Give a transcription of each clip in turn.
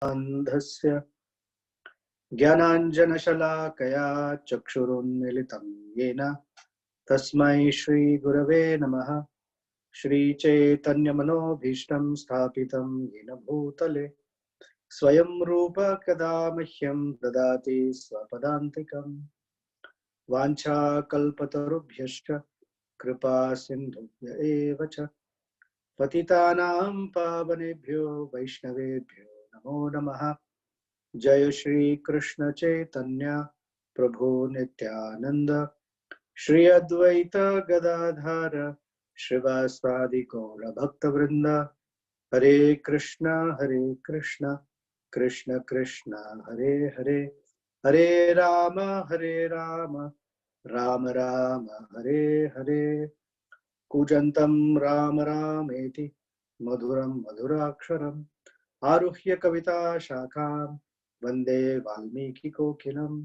अन्धस्य ज्ञानाञ्जनशलाकया चक्षुरुन्मीलितं येन तस्मै श्रीगुरवे नमः। श्रीचैतन्यमनोभीष्टं स्थापितं येन भूतले स्वयं रूप कदा मह्यं ददाति स्वपदान्तिकं। वाञ्छाकल्पतरुभ्यश्च कृपा सिन्धुभ्य एव च पतितानां पावनेभ्यो वैष्णवेभ्यो नमो नमः। जय श्री कृष्ण चैतन्य प्रभु नित्यानंद श्री अद्वैत गदाधर श्रीवासादि गौर भक्तवृंद। हरे कृष्ण कृष्ण कृष्ण हरे हरे, हरे राम राम राम हरे हरे। कूजन्तं राम रामेति मधुरं मधुराक्षरम् आरुह्य कविता शाखां वन्दे वाल्मीकिकोकिलम्।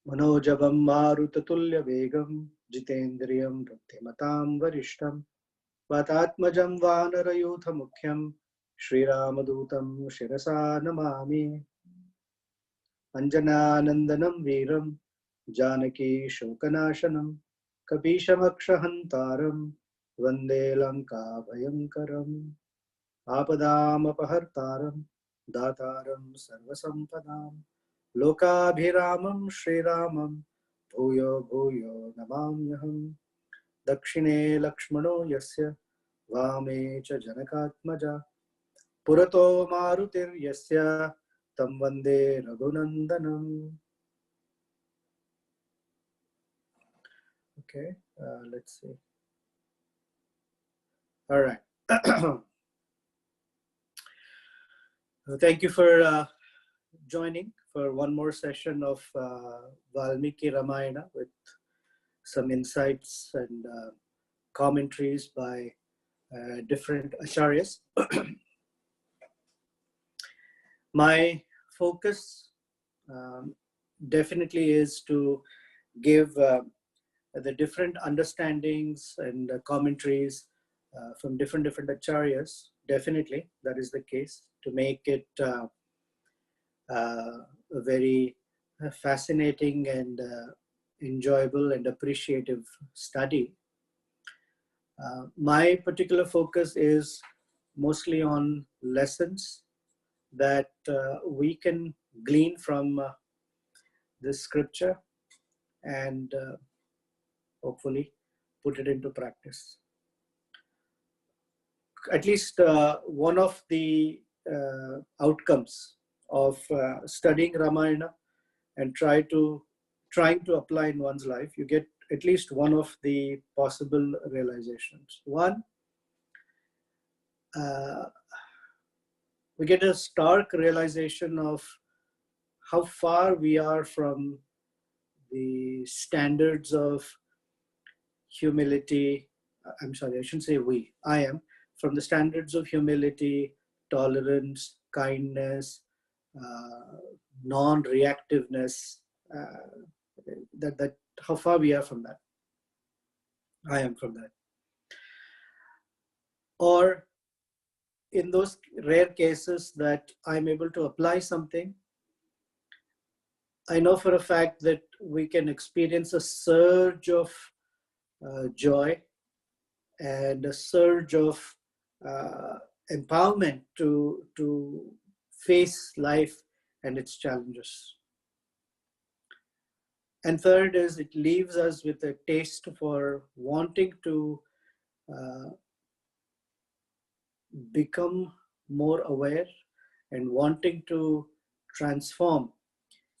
मनोजवं मारुततुल्यवेगं जितेन्द्रियं बुद्धिमतां वरिष्ठं वातात्मजं वानरयूथमुख्यं श्रीरामदूतं शिरसा नमामि। अञ्जनानन्दनं वीरं जानकी शोकनाशनं कपीशमक्षहन्तारं वन्दे लङ्काभयङ्करम्। आपदामपहर्तारं दातारं सर्वसम्पदां लोकाभिरामं श्रीरामं भूयो भूयो नमाम्यहम्। दक्षिणे लक्ष्मणो यस्य वामे च जनकात्मजा पुरतो मारुतिर्यस्य तं वन्दे रघुनन्दनम्। Okay, let's see. All right. Thank you for joining for one more session of Valmiki Ramayana with some insights and commentaries by different acharyas. My focus definitely is to give the different understandings and commentaries from different acharyas. Definitely, that is the case, to make it a very fascinating and enjoyable and appreciative study. My particular focus is mostly on lessons that we can glean from this scripture and hopefully put it into practice. At least one of the outcomes of studying Ramayana and trying to apply in one's life, you get at least one of the possible realizations. One, we get a stark realization of how far we are from the standards of humility. I'm sorry, I shouldn't say we. I am from the standards of humility, tolerance, kindness, non-reactiveness. That how far we are from that. I am from that. Or in those rare cases that I'm able to apply something, I know for a fact that we can experience a surge of joy and a surge of empowerment to face life and its challenges. And third is, it leaves us with a taste for wanting to become more aware and wanting to transform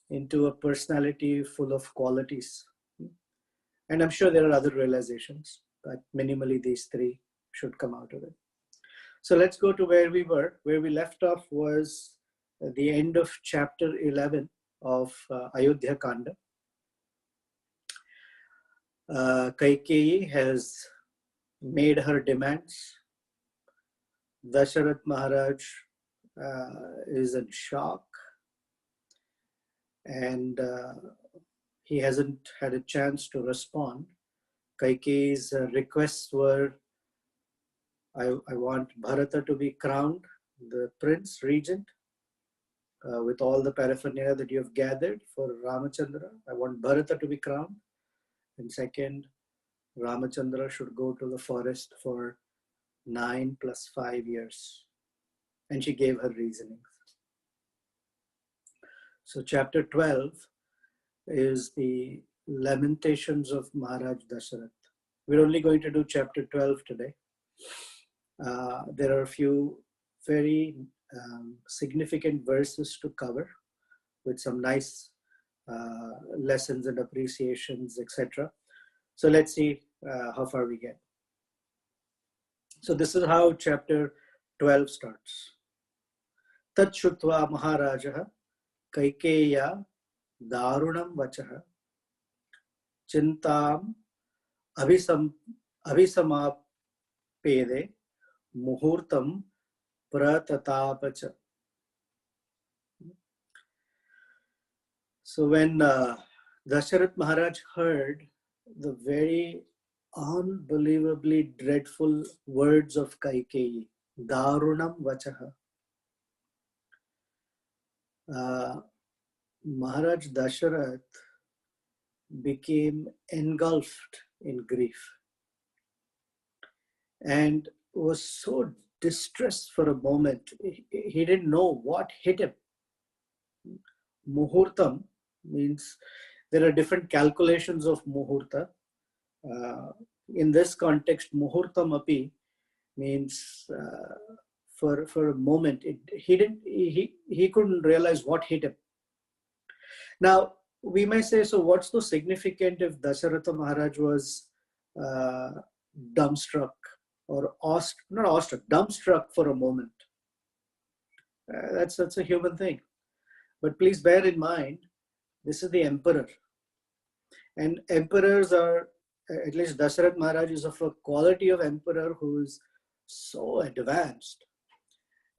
into a personality full of qualities. And I'm sure there are other realizations, but minimally these three should come out of it. So let's go to where we were. Where we left off was the end of chapter 11 of Ayodhya Kanda. Kaikeyi has made her demands. Dasharat Maharaj is in shock, and he hasn't had a chance to respond. Kaikeyi's requests were, I want Bharata to be crowned, the prince, regent, with all the paraphernalia that you have gathered for Ramachandra. I want Bharata to be crowned. And second, Ramachandra should go to the forest for 9 + 5 years. And she gave her reasonings. So chapter 12 is the lamentations of Maharaj Dasharath. We're only going to do chapter 12 today. There are a few very significant verses to cover with some nice lessons and appreciations, etc. So let's see how far we get. So this is how chapter 12 starts. Tat shutva Maharajaha Kaikeya Darunam Vachaha Chintam Abhisamapede Muhurtam Pratatapacha. So when Dasharath Maharaj heard the very unbelievably dreadful words of Kaikeyi, Darunam Vachaha, Maharaj Dasharath became engulfed in grief and was so distressed for a moment. He didn't know what hit him. Muhurtam means there are different calculations of muhurta. In this context, muhurtam api means for a moment. He couldn't realize what hit him. Now we may say, so what's so significant if Dasharatha Maharaj was dumbstruck or dumbstruck for a moment? That's a human thing. But please bear in mind, this is the emperor. And emperors are, at least Dasharath Maharaj is of a quality of emperor who is so advanced.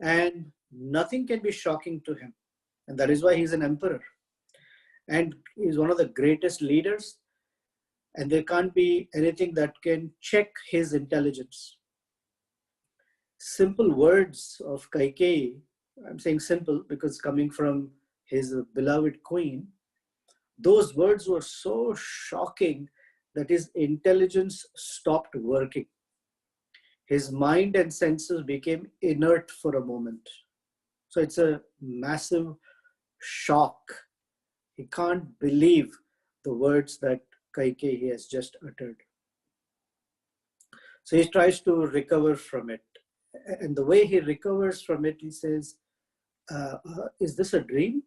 And nothing can be shocking to him. And that is why he's an emperor. And he's one of the greatest leaders. And there can't be anything that can check his intelligence. Simple words of Kaikeyi, I'm saying simple because coming from his beloved queen, those words were so shocking that his intelligence stopped working. His mind and senses became inert for a moment. So it's a massive shock. He can't believe the words that Kaikeyi has just uttered. So he tries to recover from it. And the way he recovers from it, he says, is this a dream?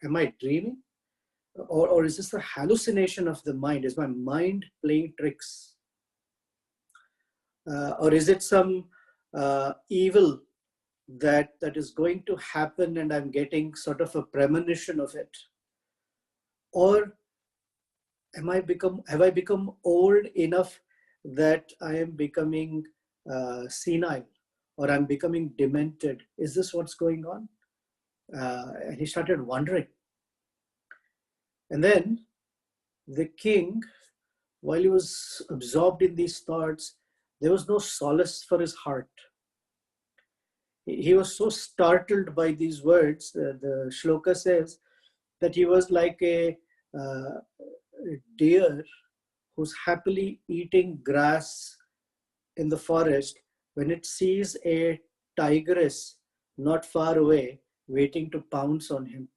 Am I dreaming? Or is this a hallucination of the mind? Is my mind playing tricks? Or is it some evil that is going to happen and I'm getting sort of a premonition of it? Or have I become old enough that I am becoming senile or I'm becoming demented? Is this what's going on? And he started wondering. And then the king, while he was absorbed in these thoughts, there was no solace for his heart. He was so startled by these words. The shloka says that he was like a deer who's happily eating grass in the forest when it sees a tigress not far away waiting to pounce on him.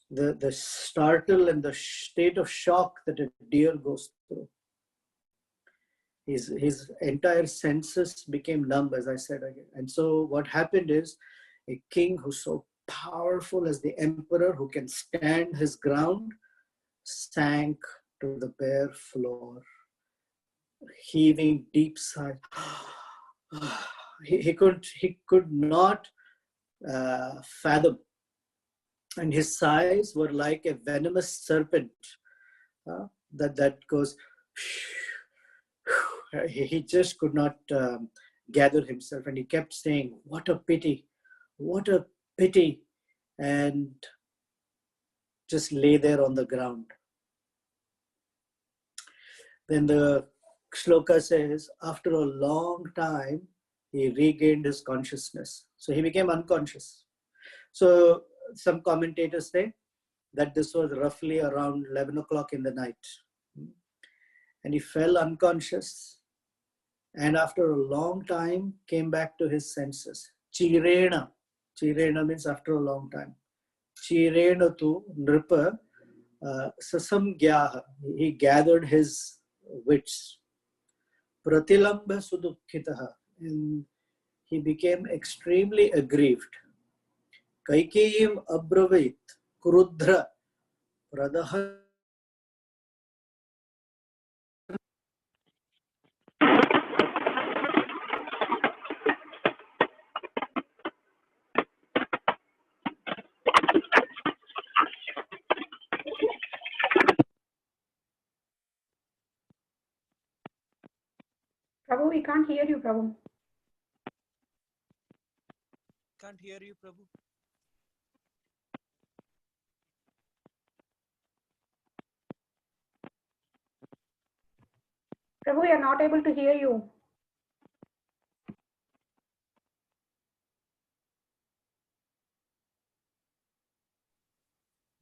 The startle and the state of shock that a deer goes through. His entire senses became numb, as I said again. And so what happened is a king who's so powerful as the emperor, who can stand his ground, sank to the bare floor, heaving deep sigh. He could not fathom. And his sighs were like a venomous serpent that goes. He just could not gather himself, and he kept saying, "What a pity! What a pity!" and just lay there on the ground. Then the shloka says, after a long time, he regained his consciousness. So he became unconscious. So some commentators say that this was roughly around 11 o'clock in the night. And he fell unconscious. And after a long time, came back to his senses. Chirena. Chirena means after a long time. Chirena tu nripa sasamgyaha. He gathered his wits. Pratilamba sudukhitaha. And he became extremely aggrieved. Kaikeyim abravit krudra pradaha. Prabhu, we can't hear you, Prabhu. Can't hear you, Prabhu. Prabhu, we are not able to hear you.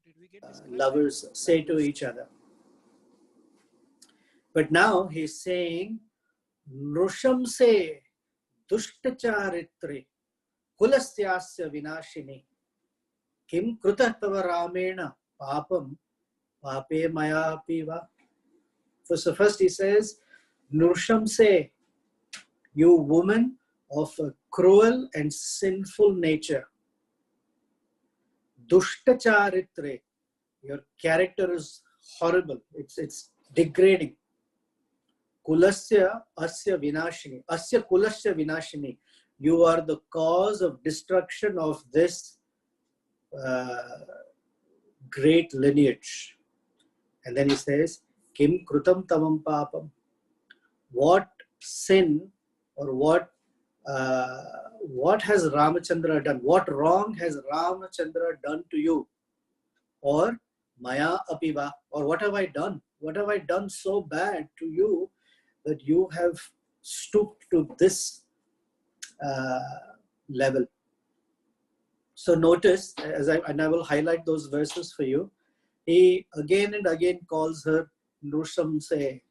Did we get disconnected? Lovers say to each other. But now he's saying, Nrushamse dushtacharitri kulasyasya vinashini kim kruta tava ramena papam pape maya piva. So first he says, Nrushamse, you woman of a cruel and sinful nature. Dushtacharitre, your character is horrible. It's degrading. Kulasya asya vinashini. Asya kulasya vinashini. You are the cause of destruction of this great lineage. And then he says, Kim krutam tamam papam. What sin or what has Ramachandra done? What wrong has Ramachandra done to you? Or Maya apiva? Or what have I done? What have I done so bad to you that you have stooped to this level? So notice, and I will highlight those verses for you. He again and again calls her Nrushamse.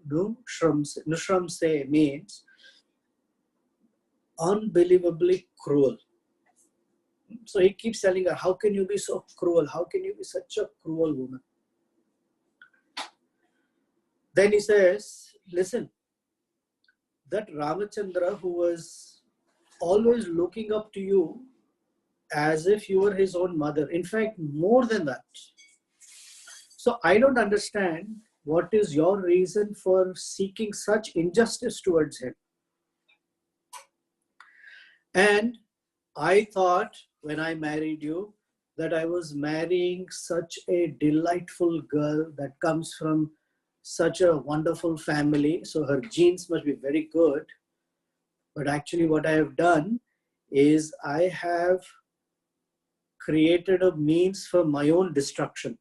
Nrushamse means unbelievably cruel. So he keeps telling her, how can you be so cruel? How can you be such a cruel woman? Then he says, listen, that Ramachandra, who was always looking up to you as if you were his own mother, in fact, more than that. So I don't understand what is your reason for seeking such injustice towards him. And I thought when I married you that I was marrying such a delightful girl that comes from such a wonderful family. So her genes must be very good. But actually what I have done is I have created a means for my own destruction.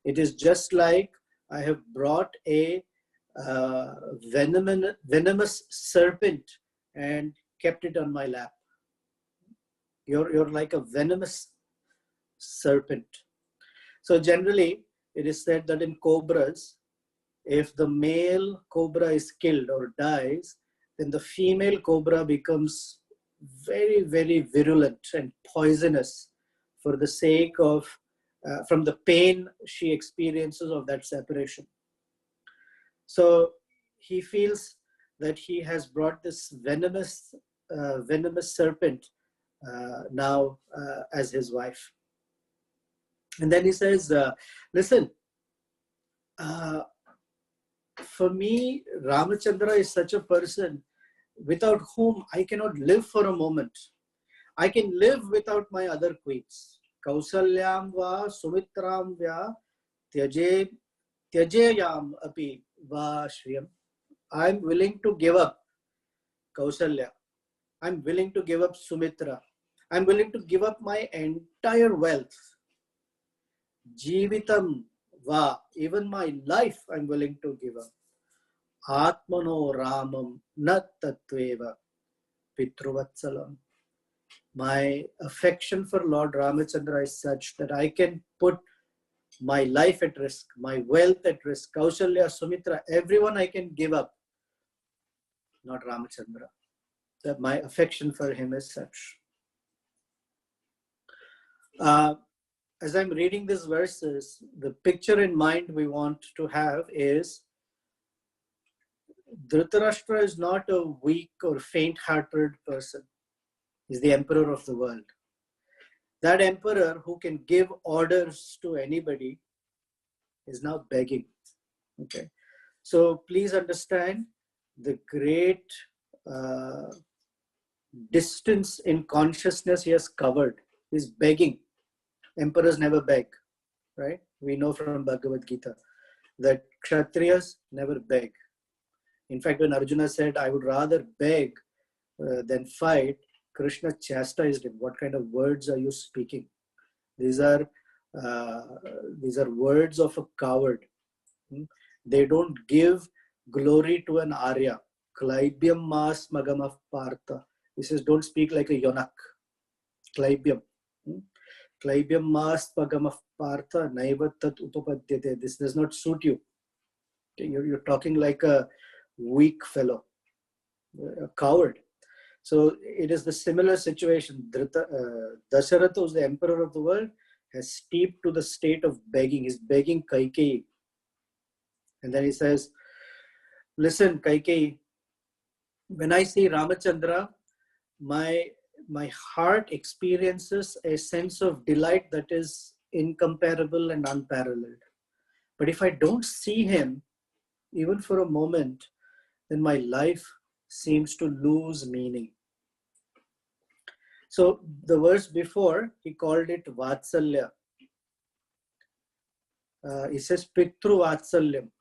It is just like I have brought a venomous serpent and kept it on my lap. You're like a venomous serpent. So generally, it is said that in cobras, if the male cobra is killed or dies, then the female cobra becomes very, very virulent and poisonous for the sake of, from the pain she experiences of that separation. So he feels that he has brought this venomous serpent now as his wife. And then he says, listen, for me, Ramachandra is such a person without whom I cannot live for a moment. I can live without my other queens. Kausalyam va Sumitram va tyajeyam api va shriyam. I'm willing to give up Kausalya. I'm willing to give up Sumitra. I'm willing to give up my entire wealth. Jivitam va, even my life I'm willing to give up. Atmano Ramam na tatveva. Pitruvatsalam. My affection for Lord Ramachandra is such that I can put my life at risk, my wealth at risk, Kaushalya, Sumitra, everyone I can give up, not Ramachandra. That my affection for him is such. As I'm reading these verses, the picture in mind we want to have is Dhritarashtra is not a weak or faint-hearted person. He's the emperor of the world. That emperor who can give orders to anybody is now begging. Okay, so please understand the great distance in consciousness he has covered. He's begging. Emperors never beg, right? We know from Bhagavad Gita that Kshatriyas never beg. In fact, when Arjuna said, I would rather beg than fight, Krishna chastised him. What kind of words are you speaking? These are words of a coward. They don't give glory to an Arya. Klaibyam mas magamav partha. He says, don't speak like a yonak. Klaibyam. Klaibyam mas magamav partha naivatat upapadyate. This does not suit you. You're talking like a weak fellow, a coward. So it is the similar situation. Dasharatha, who's the emperor of the world, has steeped to the state of begging. He's begging Kaikeyi. And then he says, listen, Kaikeyi, when I see Ramachandra, my heart experiences a sense of delight that is incomparable and unparalleled. But if I don't see him, even for a moment, then my life seems to lose meaning. So the verse before, he called it Vatsalya. He says Pitru Vatsalyam,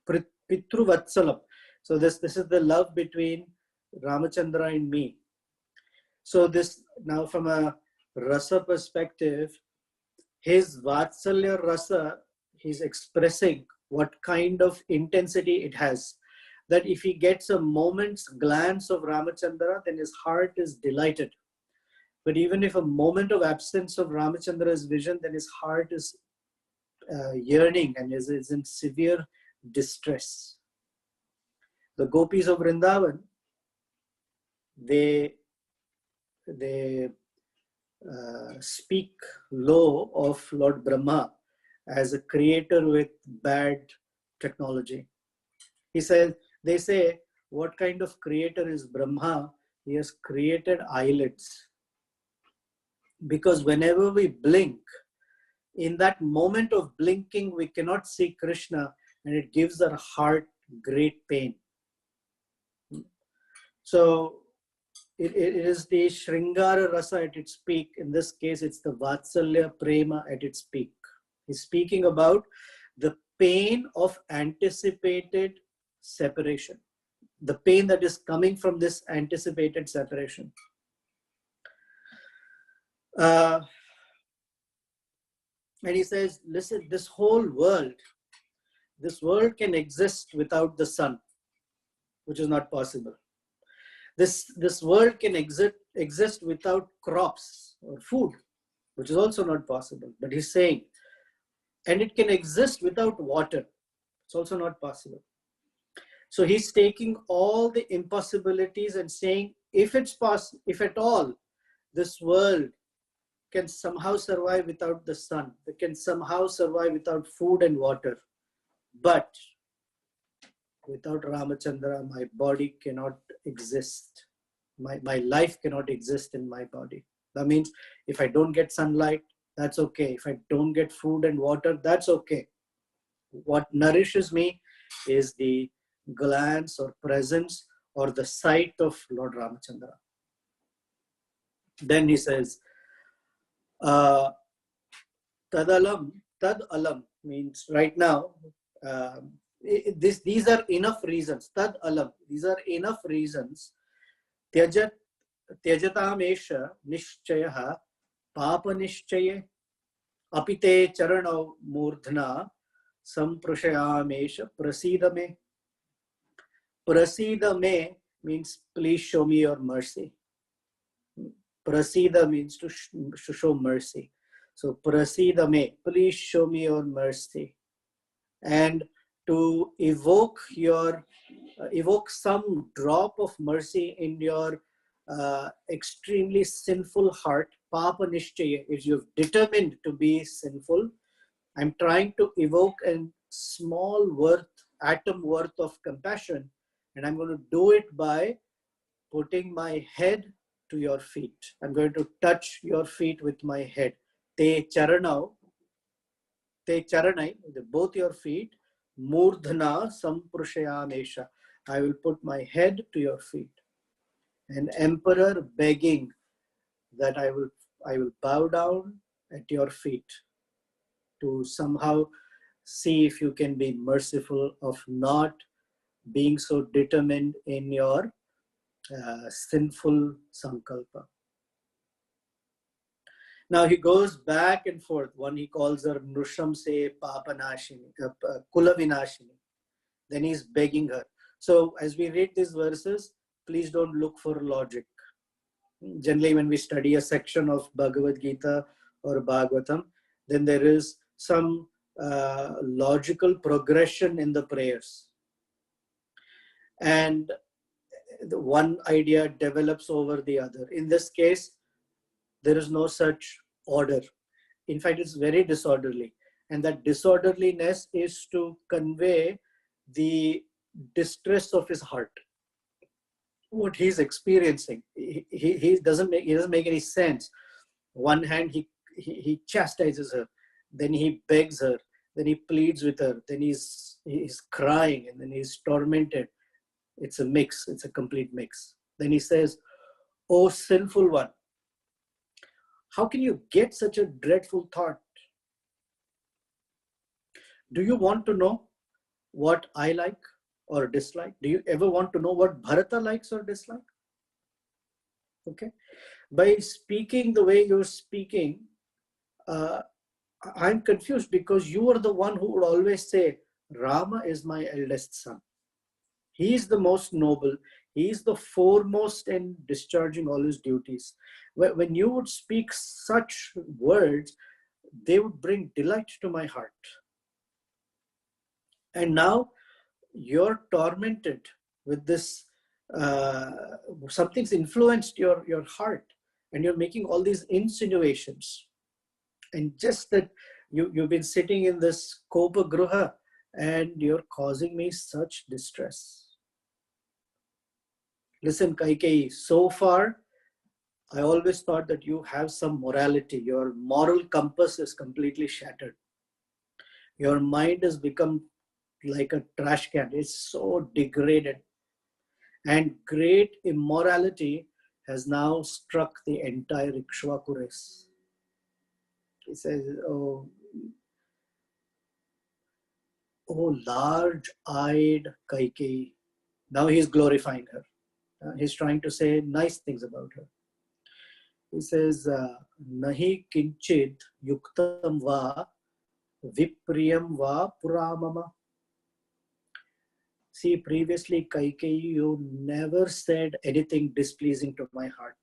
Pitru Vatsalam. So this is the love between Ramachandra and me. So this, now from a rasa perspective, his Vatsalya rasa, he's expressing what kind of intensity it has. That if he gets a moment's glance of Ramachandra, then his heart is delighted. But even if a moment of absence of Ramachandra's vision, then his heart is yearning and is in severe distress. The gopis of Vrindavan, they speak low of Lord Brahma as a creator with bad technology. They say, what kind of creator is Brahma? He has created eyelids. Because whenever we blink, in that moment of blinking, we cannot see Krishna, and it gives our heart great pain. So it is the Shringara Rasa at its peak. In this case, it's the Vatsalya Prema at its peak. He's speaking about the pain of anticipated separation, the pain that is coming from this anticipated separation. And he says, listen, this world can exist without the sun, which is not possible. This world can exist without crops or food, which is also not possible. But he's saying, and it can exist without water. It's also not possible. So he's taking all the impossibilities and saying, if it's possible, if at all, this world can somehow survive without the sun, it can somehow survive without food and water. But without Ramachandra, my body cannot exist. My life cannot exist in my body. That means if I don't get sunlight, that's okay. If I don't get food and water, that's okay. What nourishes me is the glance or presence or the sight of Lord Ramachandra. Then he says, Tadalam, tad alam means right now, these are enough reasons. Tad alam, these are enough reasons. Tyajatamesha nishchayaha papa nishchaye apite charanav murdhna samprashayamesha prasidame. Prasidame means please show me your mercy. Prasida means to show mercy. So prasida me, please show me your mercy. And to evoke some drop of mercy in your extremely sinful heart. Papa nishchaya, if you've determined to be sinful, I'm trying to evoke a small atom worth of compassion, and I'm going to do it by putting my head to your feet. I'm going to touch your feet with my head. Te charanai, both your feet. Murdhana samprushayamesha. I will put my head to your feet. An emperor begging that I will bow down at your feet to somehow see if you can be merciful of not being so determined in your sinful sankalpa. Now he goes back and forth. One he calls her Nushamse Papanashini, Kulavinashini. Then he's begging her. So as we read these verses, please don't look for logic. Generally, when we study a section of Bhagavad Gita or Bhagavatam, then there is some logical progression in the prayers. And the one idea develops over the other. In this case, there is no such order. In fact, it's very disorderly. And that disorderliness is to convey the distress of his heart. What he's experiencing, he doesn't make any sense. One hand, he chastises her, then he begs her, then he pleads with her, then he's crying, and then he's tormented. It's a mix. It's a complete mix. Then he says, "Oh, sinful one, how can you get such a dreadful thought? Do you want to know what I like or dislike? Do you ever want to know what Bharata likes or dislike?" Okay. By speaking the way you're speaking, I'm confused because you are the one who would always say, Rama is my eldest son. He is the most noble. He is the foremost in discharging all his duties. When you would speak such words, they would bring delight to my heart. And now you're tormented with this, something's influenced your heart, and you're making all these insinuations. And just that you've been sitting in this Kopa Gruha, and you're causing me such distress. Listen, Kaikeyi, so far, I always thought that you have some morality. Your moral compass is completely shattered. Your mind has become like a trash can. It's so degraded. And great immorality has now struck the entire Ikshvaku race. He says, oh large-eyed Kaikeyi. Now he's glorifying her. He's trying to say nice things about her. He says, Nahi kinchit yuktam va vipriyam va puramama. See, previously, Kaikeyi, you never said anything displeasing to my heart.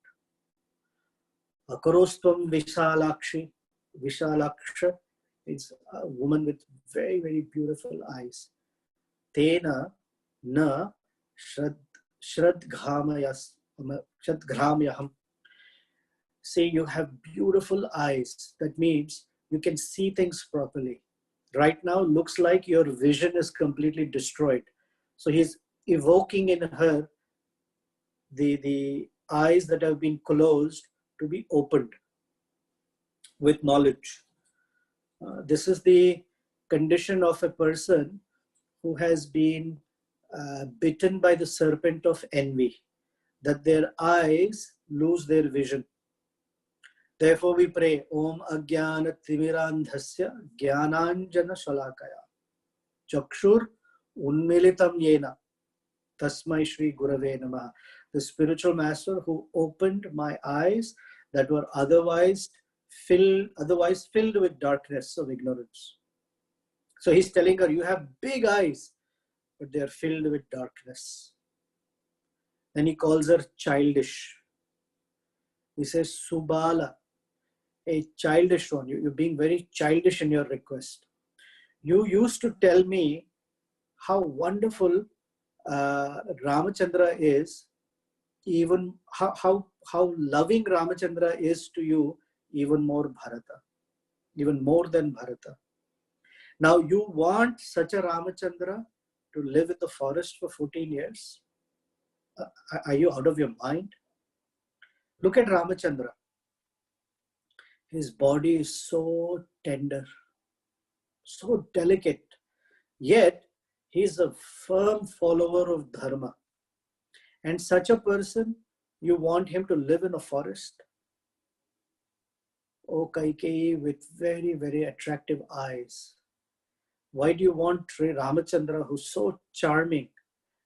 Akarostvam Vishalakshi. Vishalaksha is a woman with very, very beautiful eyes. Tena na shradghamyaham. Say you have beautiful eyes. That means you can see things properly. Right now, looks like your vision is completely destroyed. So he's evoking in her the eyes that have been closed to be opened with knowledge. This is the condition of a person who has been bitten by the serpent of envy, that their eyes lose their vision. Therefore we pray, Om Agyana Timirandhasya Jnananjana Shalakaya Chakshur Unmilitam Yena Tasmai Shri Gurave Namaha. The spiritual master who opened my eyes that were otherwise filled with darkness of ignorance. So he's telling her, you have big eyes, but they are filled with darkness. Then he calls her childish. He says, Subala, a childish one. You're being very childish in your request. You used to tell me how wonderful Ramachandra is, even how loving Ramachandra is to you, even more Bharata, even more than Bharata. Now you want such a Ramachandra to live in the forest for 14 years? Are you out of your mind? Look at Ramachandra. His body is so tender, so delicate, yet he's a firm follower of Dharma. And such a person, you want him to live in a forest? Oh, Kaikeyi, with very, very attractive eyes. Why do you want Ramachandra, who's so charming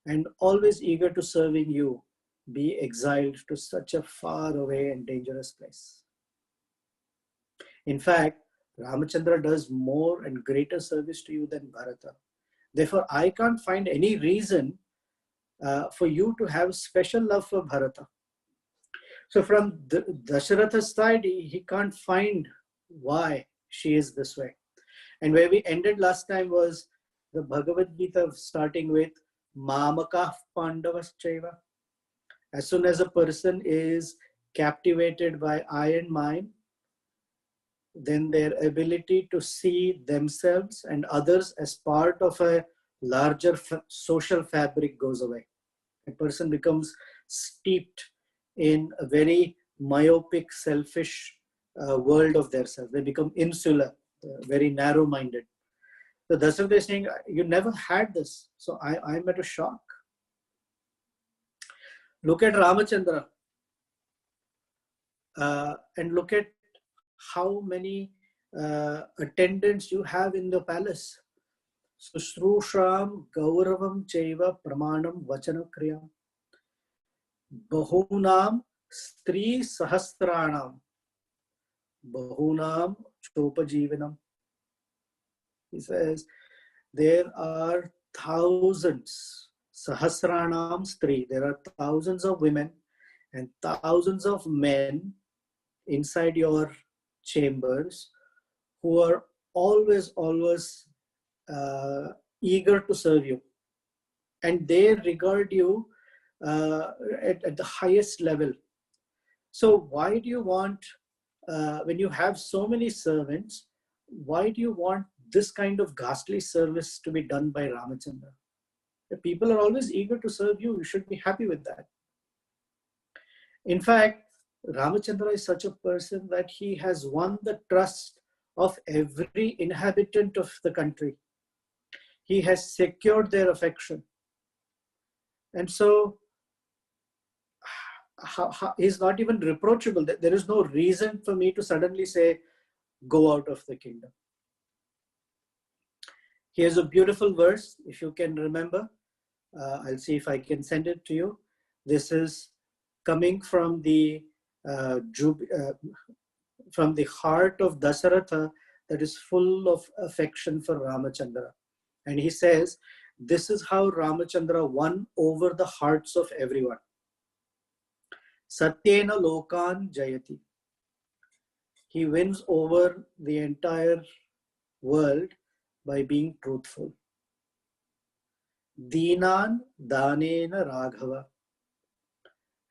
and always eager to serving you, be exiled to such a far away and dangerous place? In fact, Ramachandra does more and greater service to you than Bharata. Therefore, I can't find any reason for you to have special love for Bharata. So from Dasharatha's side, he can't find why she is this way. And where we ended last time was the Bhagavad Gita starting with Mamakah Pandavaschaiva. As soon as a person is captivated by I and mine, then their ability to see themselves and others as part of a larger social fabric goes away. A person becomes steeped in a very myopic, selfish world of themselves. They become insular, very narrow-minded. So Dasharatha is saying, you never had this. So I'm at a shock. Look at Ramachandra and look at how many attendants you have in the palace. Susrusham Gauravam Chaiva Pramanam Vachana Kriyam Bahunam Stri Sahasranam Bahunam Chopajivanam. He says there are thousands, Sahasranam Stri, there are thousands of women and thousands of men inside your chambers who are always eager to serve you, and they regard you at the highest level. So why do you want, when you have so many servants, why do you want this kind of ghastly service to be done by Ramachandra? The people are always eager to serve you. You should be happy with that. In fact, Ramachandra is such a person that he has won the trust of every inhabitant of the country. He has secured their affection. And so he's not even reproachable. There is no reason for me to suddenly say, go out of the kingdom. Here's a beautiful verse, if you can remember. I'll see if I can send it to you. This is coming from the heart of Dasharatha that is full of affection for Ramachandra. And he says, this is how Ramachandra won over the hearts of everyone. Satyena Lokan Jayati. He wins over the entire world by being truthful. Dinan Danena Raghava.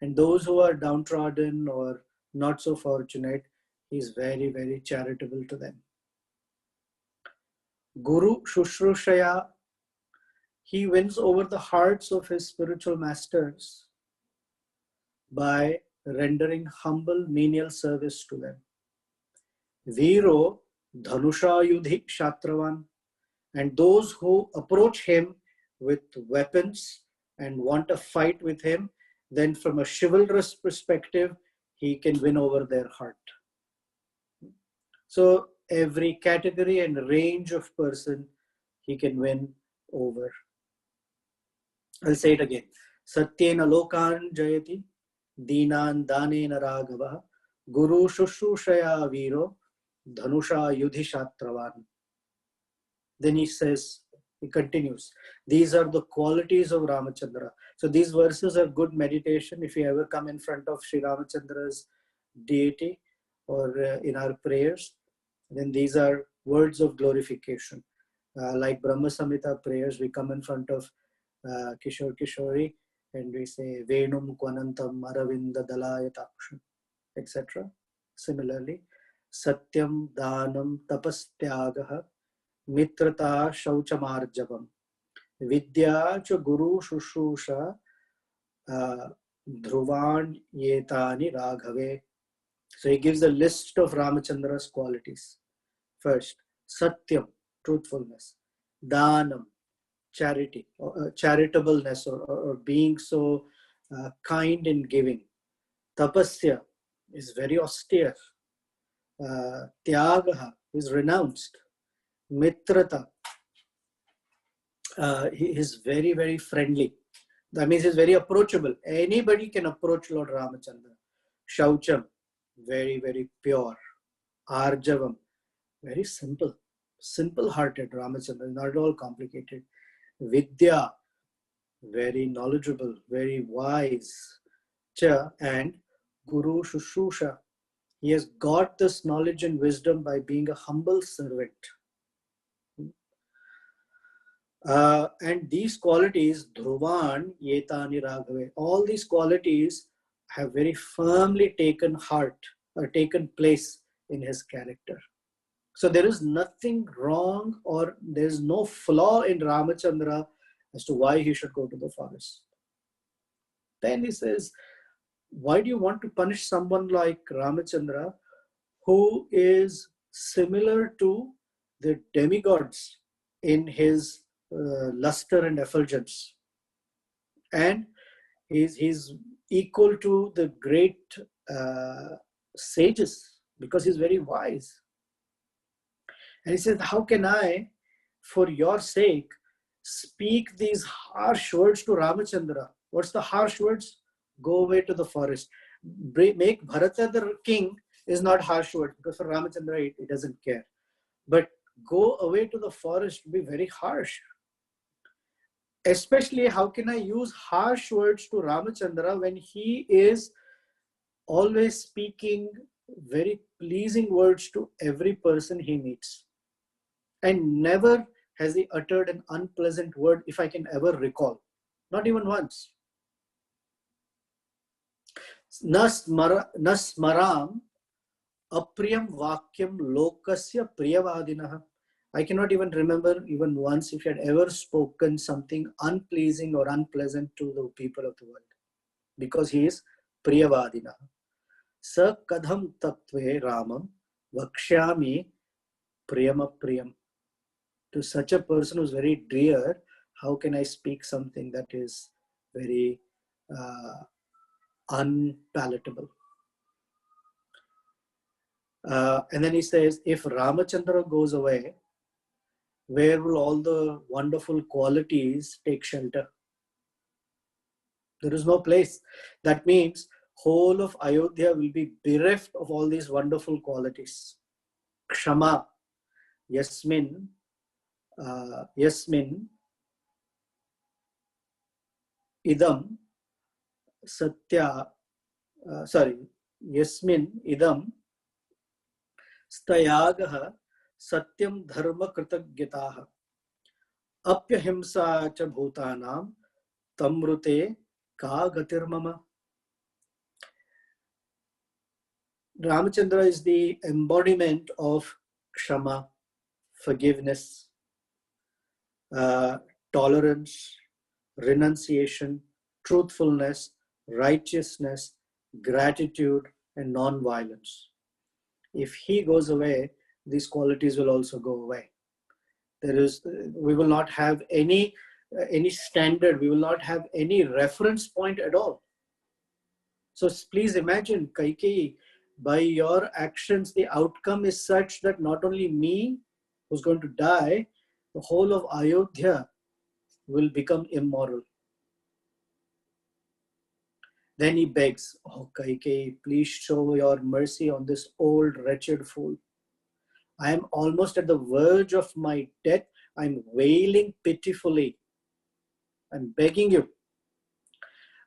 And those who are downtrodden or not so fortunate, he's very, very charitable to them. Guru Shushrushaya. He wins over the hearts of his spiritual masters by rendering humble menial service to them. Viro Dhanushayudhi Kshatravan. And those who approach him with weapons and want a fight with him, then from a chivalrous perspective, he can win over their heart. So every category and range of person he can win over. I'll say it again. Satyena Lokan Jayati, Dinan Danena Raghava, Guru Shushushaya Viro, Dhanusha Yudhishatravan. Then he says, He continues. These are the qualities of Ramachandra. So these verses are good meditation if you ever come in front of Sri Ramachandra's deity or in our prayers. Then these are words of glorification. Like Brahma Samhita prayers, we come in front of Kishore Kishori and we say Venum Kwanantam Aravinda Dalayataksha, etc. Similarly, Satyam Danam Tapastyagaha Mitrata Shauchamarjavam Vidya Cha Guru Shushusha Dhruvan Yetani Raghave. So he gives a list of Ramachandra's qualities. First, Satyam, truthfulness. Danam, charity, charitableness, or being so kind in giving. Tapasya is very austere. Tyagaha is renounced. Mitrata, he is very, very friendly. That means he's very approachable. Anybody can approach Lord Ramachandra. Shaucham, very, very pure. Arjavam, very simple. Simple-hearted Ramachandra, not at all complicated. Vidya, very knowledgeable, very wise. Cha, and Guru Shushusha. He has got this knowledge and wisdom by being a humble servant. And these qualities, Dhruvan, Yetani Raghave, all these qualities have very firmly taken heart or taken place in his character. So there is nothing wrong or there is no flaw in Ramachandra as to why he should go to the forest. Then he says, why do you want to punish someone like Ramachandra who is similar to the demigods in his luster and effulgence? And he's equal to the great sages because he's very wise. And he says, how can I, for your sake, speak these harsh words to Ramachandra? What's the harsh words? Go away to the forest. Make Bharata the king is not harsh word because for Ramachandra, he doesn't care. But go away to the forest would be very harsh. Especially, how can I use harsh words to Ramachandra when he is always speaking very pleasing words to every person he meets? And never has he uttered an unpleasant word, if I can ever recall. Not even once. Nasmaram apriyam vakyam lokasya priyavadinah. I cannot even remember even once if he had ever spoken something unpleasing or unpleasant to the people of the world. Because he is priyavadinah. Sa kadham tattve ramam vakshyami priyam apriyam. To such a person who's very dear, how can I speak something that is very unpalatable? And then he says, if Ramachandra goes away, where will all the wonderful qualities take shelter? There is no place. That means whole of Ayodhya will be bereft of all these wonderful qualities. Kshama, Yasmin, idam satya, Yasmin idam stayagaha satyam dharma kritagyataha apyahimsa cha bhutanam tamrute ka gatirmama. Ramachandra is the embodiment of kshama, forgiveness, tolerance, renunciation, truthfulness, righteousness, gratitude, and non-violence. If he goes away, these qualities will also go away. We will not have any standard. We will not have any reference point at all. So please imagine, Kaikeyi, by your actions, the outcome is such that not only me, who's going to die, the whole of Ayodhya will become immoral. Then he begs, oh Kaikeyi, please show your mercy on this old wretched fool. I am almost at the verge of my death. I'm wailing pitifully. I'm begging you.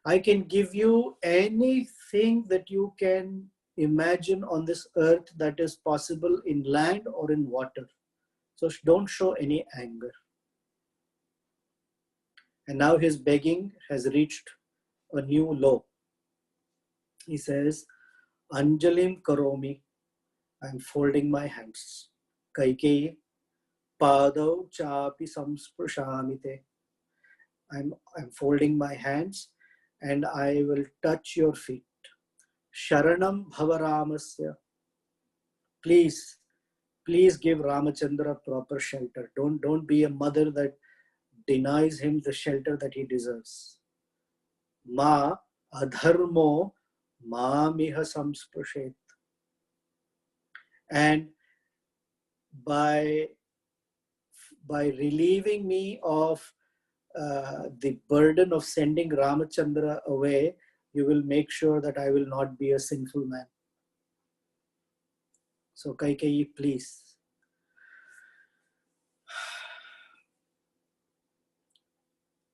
I can give you anything that you can imagine on this earth that is possible in land or in water. So don't show any anger. And now his begging has reached a new low. He says, Anjalim karomi. I'm folding my hands. Kaikeyi padau chapi samsprshamite. I'm folding my hands and I will touch your feet. Sharanam bhavaramasya. Please give Ramachandra proper shelter. Don't be a mother that denies him the shelter that he deserves. Ma adharmo ma miha samsprshet. And by relieving me of the burden of sending Ramachandra away, you will make sure that I will not be a sinful man. So Kaikeyi, please.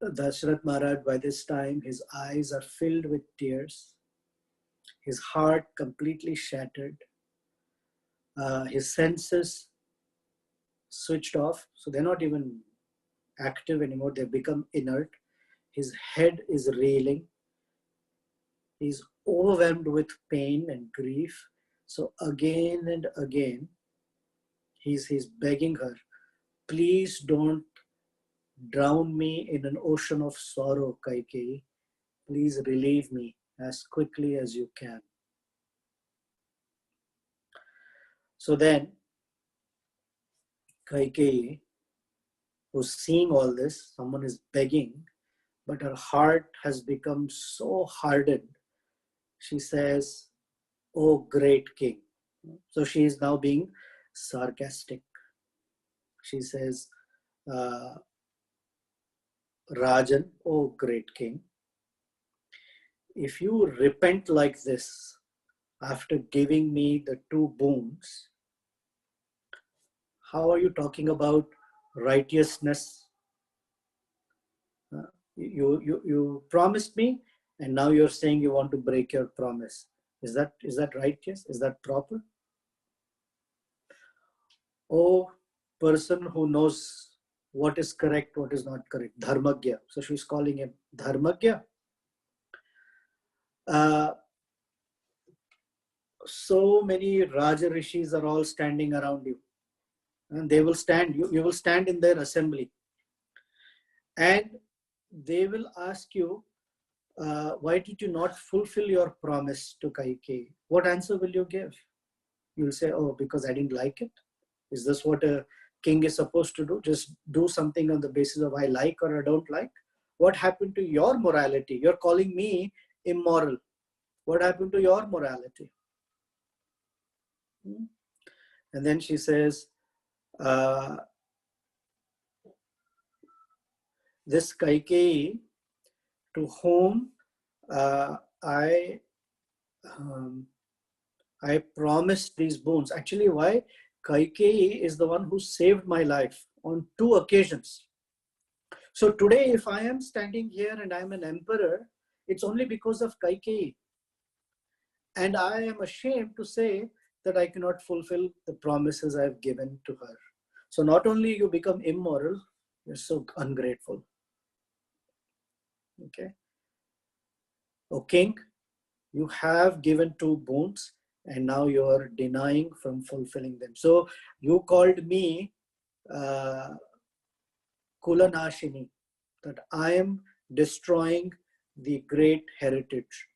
Dashrath Maharaj, by this time, his eyes are filled with tears. His heart completely shattered. His senses switched off. So they're not even active anymore. They've become inert. His head is reeling. He's overwhelmed with pain and grief. So again and again, he's begging her, please don't drown me in an ocean of sorrow, Kaikeyi. Please relieve me as quickly as you can. So then, Kaikeyi, who's seeing all this, someone is begging, but her heart has become so hardened. She says, "Oh, great king." So she is now being sarcastic. She says, Rajan, oh great king, if you repent like this after giving me the 2 boons, how are you talking about righteousness? You promised me, and now you're saying you want to break your promise. Is that righteous? Is that proper? Oh, person who knows what is correct, what is not correct, Dharmagya. So she's calling him Dharmagya. So many Raja Rishis are all standing around you, and they will stand. You will stand in their assembly, and they will ask you, why did you not fulfill your promise to Kaikeyi? What answer will you give? You'll say, oh, because I didn't like it. Is this what a king is supposed to do? Just do something on the basis of I like or I don't like? What happened to your morality? You're calling me immoral. What happened to your morality? And then she says, this Kaikeyi, to whom I promised these boons. Actually, why? Kaikeyi is the one who saved my life on 2 occasions. So today, if I am standing here and I'm an emperor, it's only because of Kaikeyi. And I am ashamed to say that I cannot fulfill the promises I've given to her. So not only you become immoral, you're so ungrateful. Okay. O king, you have given 2 boons and now you're denying from fulfilling them. So you called me Kulanashini, that I am destroying the great heritage.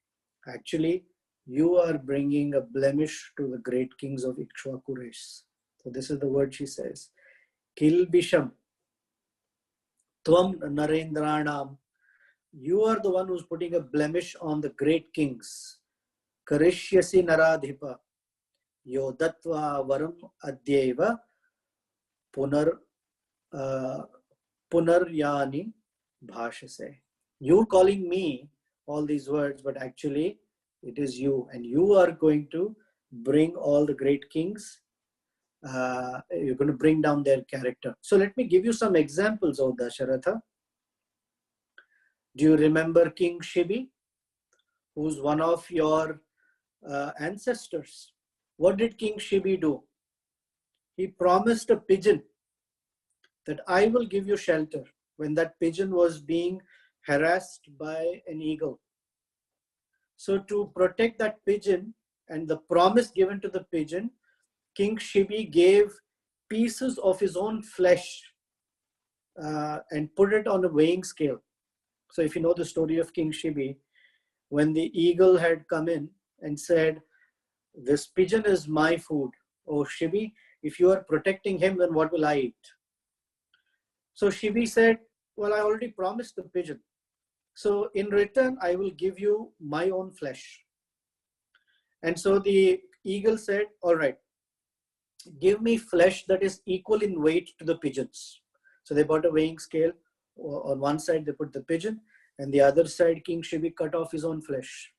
Actually, you are bringing a blemish to the great kings of Ikshvaku race. So this is the word she says. Kilbisham, Tvam Narendranam. You are the one who's putting a blemish on the great kings. Karishyasi Naradhipa. Yodatva Varam Adyeva Punaryani Bhashase. You're calling me all these words, but actually it is you, and you are going to bring all the great kings you're going to bring down their character. So let me give you some examples of Dasharatha. Do you remember King Shibi, who's one of your ancestors? What did King Shibi do? He promised a pigeon that I will give you shelter when that pigeon was being harassed by an eagle. So to protect that pigeon and the promise given to the pigeon, King Shibi gave pieces of his own flesh and put it on a weighing scale. So if you know the story of King Shibi, when the eagle had come in and said, this pigeon is my food. Oh Shibi, if you are protecting him, then what will I eat? So Shibi said, well, I already promised the pigeon. So in return, I will give you my own flesh. And so the eagle said, all right, give me flesh that is equal in weight to the pigeons. So they bought a weighing scale. On one side, they put the pigeon, and the other side, King Shibi cut off his own flesh.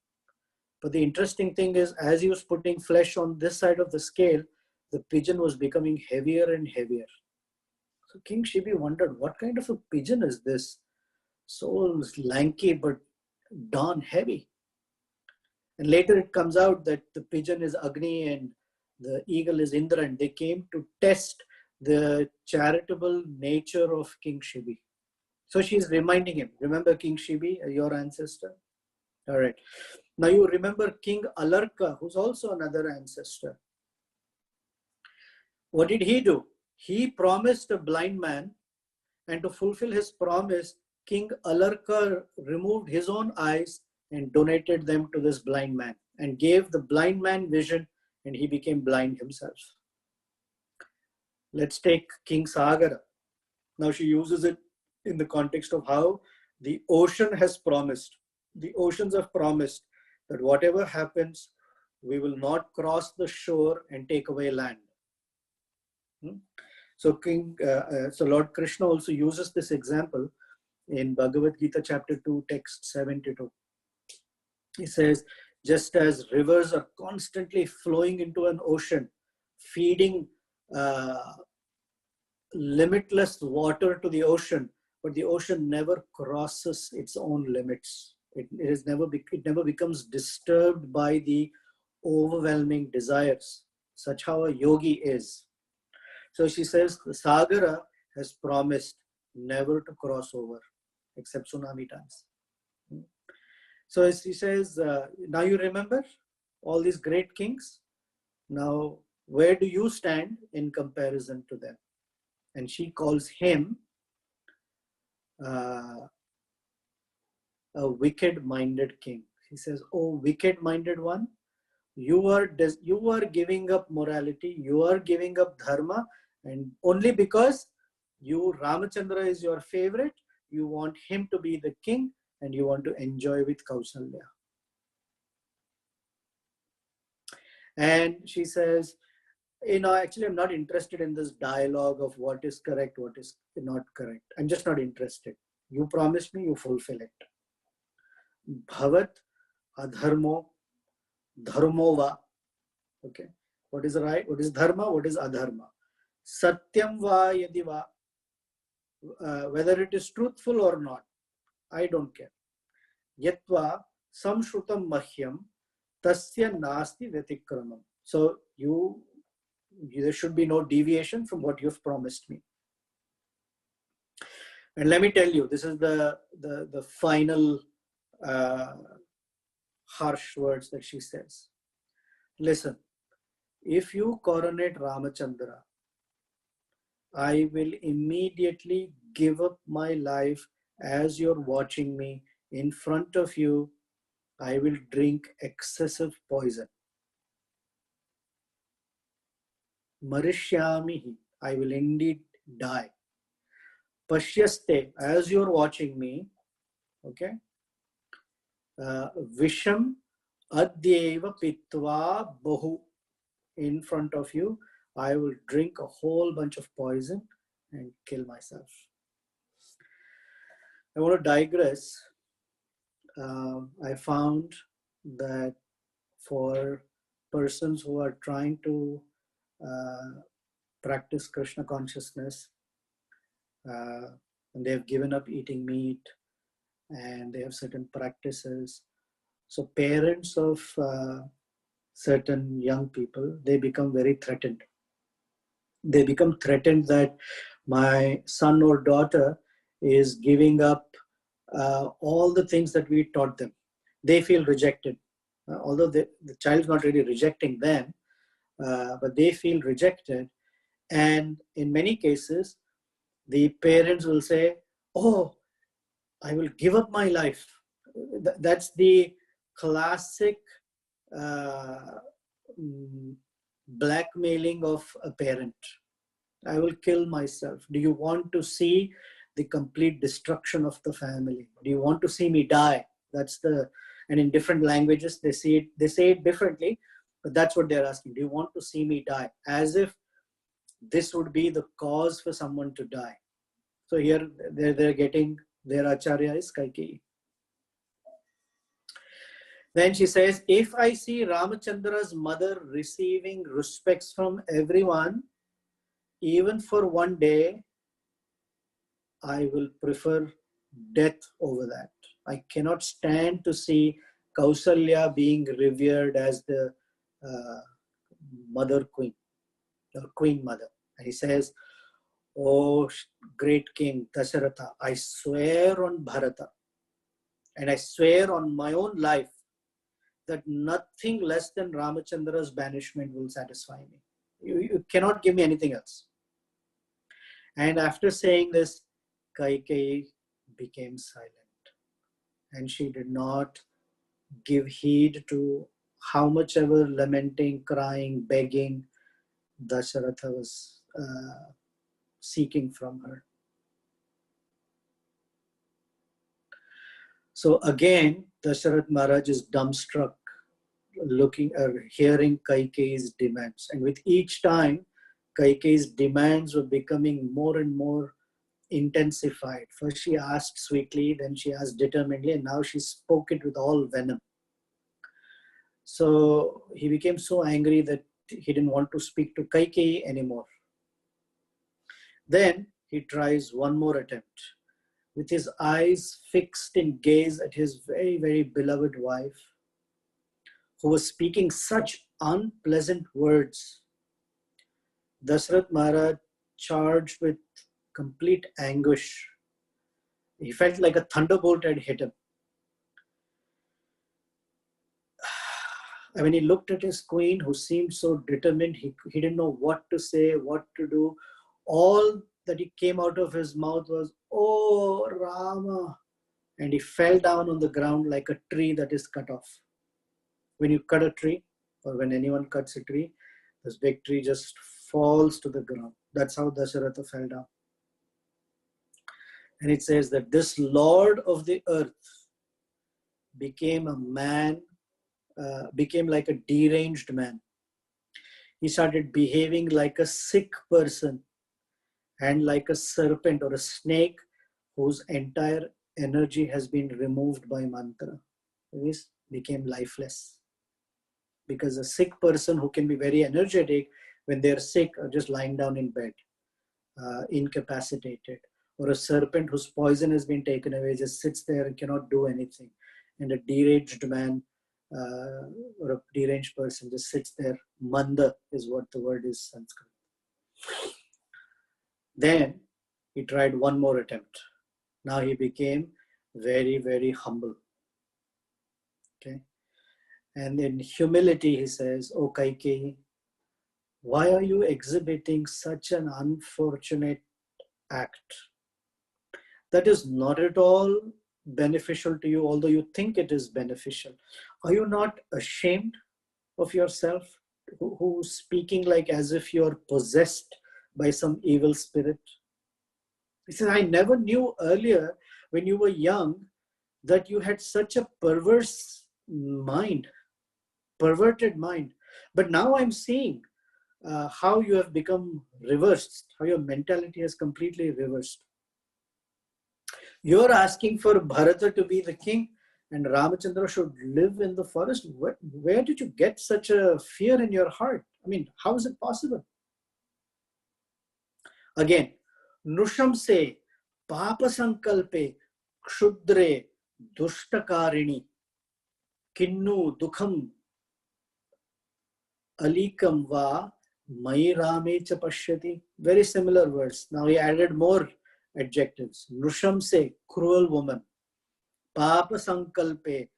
But the interesting thing is, as he was putting flesh on this side of the scale, the pigeon was becoming heavier and heavier. So King Shibi wondered, what kind of a pigeon is this? So lanky, but darn heavy. And later it comes out that the pigeon is Agni and the eagle is Indra, and they came to test the charitable nature of King Shibi. So she's reminding him, remember King Shibi, your ancestor? All right. Now you remember King Alarka, who's also another ancestor. What did he do? He promised a blind man, and to fulfill his promise, King Alarka removed his own eyes and donated them to this blind man and gave the blind man vision, and he became blind himself. Let's take King Sagara. Now she uses it in the context of how the ocean has promised. The oceans have promised that whatever happens, we will not cross the shore and take away land. So Lord Krishna also uses this example in Bhagavad Gita chapter 2, text 72. He says, just as rivers are constantly flowing into an ocean, feeding limitless water to the ocean, but the ocean never crosses its own limits. It never becomes disturbed by the overwhelming desires. Such how a yogi is. So she says, the Sagara has promised never to cross over, except tsunami times. So she says, now you remember all these great kings? Now, where do you stand in comparison to them? And she calls him a wicked-minded king. She says, oh, wicked-minded one, you are giving up morality, you are giving up dharma, and only because Ramachandra is your favorite, you want him to be the king and you want to enjoy with Kausalya. And she says, actually I'm not interested in this dialogue of what is correct, what is not correct. I'm just not interested. You promised me, you fulfill it. Bhavat adharmo dharmo va. Okay. What is right? What is dharma? What is adharma? Satyam va yadi va. Whether it is truthful or not, I don't care. Yatva samshrutam mahyam tasya nasti vyatikramam. So there should be no deviation from what you've promised me. And let me tell you, this is the final harsh words that she says. Listen, if you coronate Ramachandra, I will immediately give up my life as you're watching me. In front of you, I will drink excessive poison. Marishyamihi, I will indeed die. Pashyaste, as you're watching me, okay? Visham adyeva pitva bahu, in front of you, I will drink a whole bunch of poison and kill myself. I want to digress. I found that for persons who are trying to practice Krishna consciousness, and they have given up eating meat, and they have certain practices. So parents of certain young people, they become very threatened. They become threatened that my son or daughter is giving up all the things that we taught them. They feel rejected. Although the child's not really rejecting them, but they feel rejected. And in many cases, the parents will say, oh, I will give up my life. That's the classic blackmailing of a parent. I will kill myself. Do you want to see the complete destruction of the family? Do you want to see me die? And in different languages, they say it differently, but that's what they're asking. Do you want to see me die? As if this would be the cause for someone to die. So here they're getting, their Acharya is Kaikeyi. Then she says, if I see Ramachandra's mother receiving respects from everyone, even for one day, I will prefer death over that. I cannot stand to see Kausalya being revered as the mother queen, or queen mother. And he says, oh, great king Dasharatha, I swear on Bharata, and I swear on my own life that nothing less than Ramachandra's banishment will satisfy me. You cannot give me anything else. And after saying this, Kaikeyi became silent. And she did not give heed to how much ever lamenting, crying, begging Dasharatha was seeking from her. So again, Dasharatha Maharaj is dumbstruck, looking or hearing Kaikeyi's demands. And with each time, Kaikeyi's demands were becoming more and more intensified. First she asked sweetly, then she asked determinedly, and now she spoke it with all venom. So he became so angry that he didn't want to speak to Kaikeyi anymore. Then he tries one more attempt. With his eyes fixed in gaze at his very, very beloved wife, who was speaking such unpleasant words, Dasharatha Maharaj, charged with complete anguish, he felt like a thunderbolt had hit him. I mean, he looked at his queen, who seemed so determined. He didn't know what to say, what to do. All that he came out of his mouth was, oh, Rama. And he fell down on the ground like a tree that is cut off. When you cut a tree, or when anyone cuts a tree, this big tree just falls to the ground. That's how Dasharatha fell down. And it says that this Lord of the earth became a man, became like a deranged man. He started behaving like a sick person and like a serpent or a snake whose entire energy has been removed by mantra. He became lifeless. Because a sick person who can be very energetic, when they're sick, are just lying down in bed, incapacitated. Or a serpent whose poison has been taken away just sits there and cannot do anything. And a deranged man or a deranged person just sits there. Manda is what the word is, Sanskrit. Then he tried one more attempt. Now he became very, very humble. Okay. And in humility, he says, O Kaikeyi, why are you exhibiting such an unfortunate act? That is not at all beneficial to you, although you think it is beneficial. Are you not ashamed of yourself, who's speaking like as if you're possessed by some evil spirit? He says, I never knew earlier when you were young that you had such a perverse mind, perverted mind. But now I'm seeing how you have become reversed, how your mentality has completely reversed. You're asking for Bharata to be the king and Ramachandra should live in the forest. Where did you get such a fear in your heart? I mean, how is it possible? Again, Nushamse, Papa Sankalpe, Kshudre, Dushtakarini, Kinnu, Dukham, Alikam Va, Mairame cha Pashyati. Very similar words. Now he added more adjectives. Nushamse, cruel woman. Papa Sankalpe,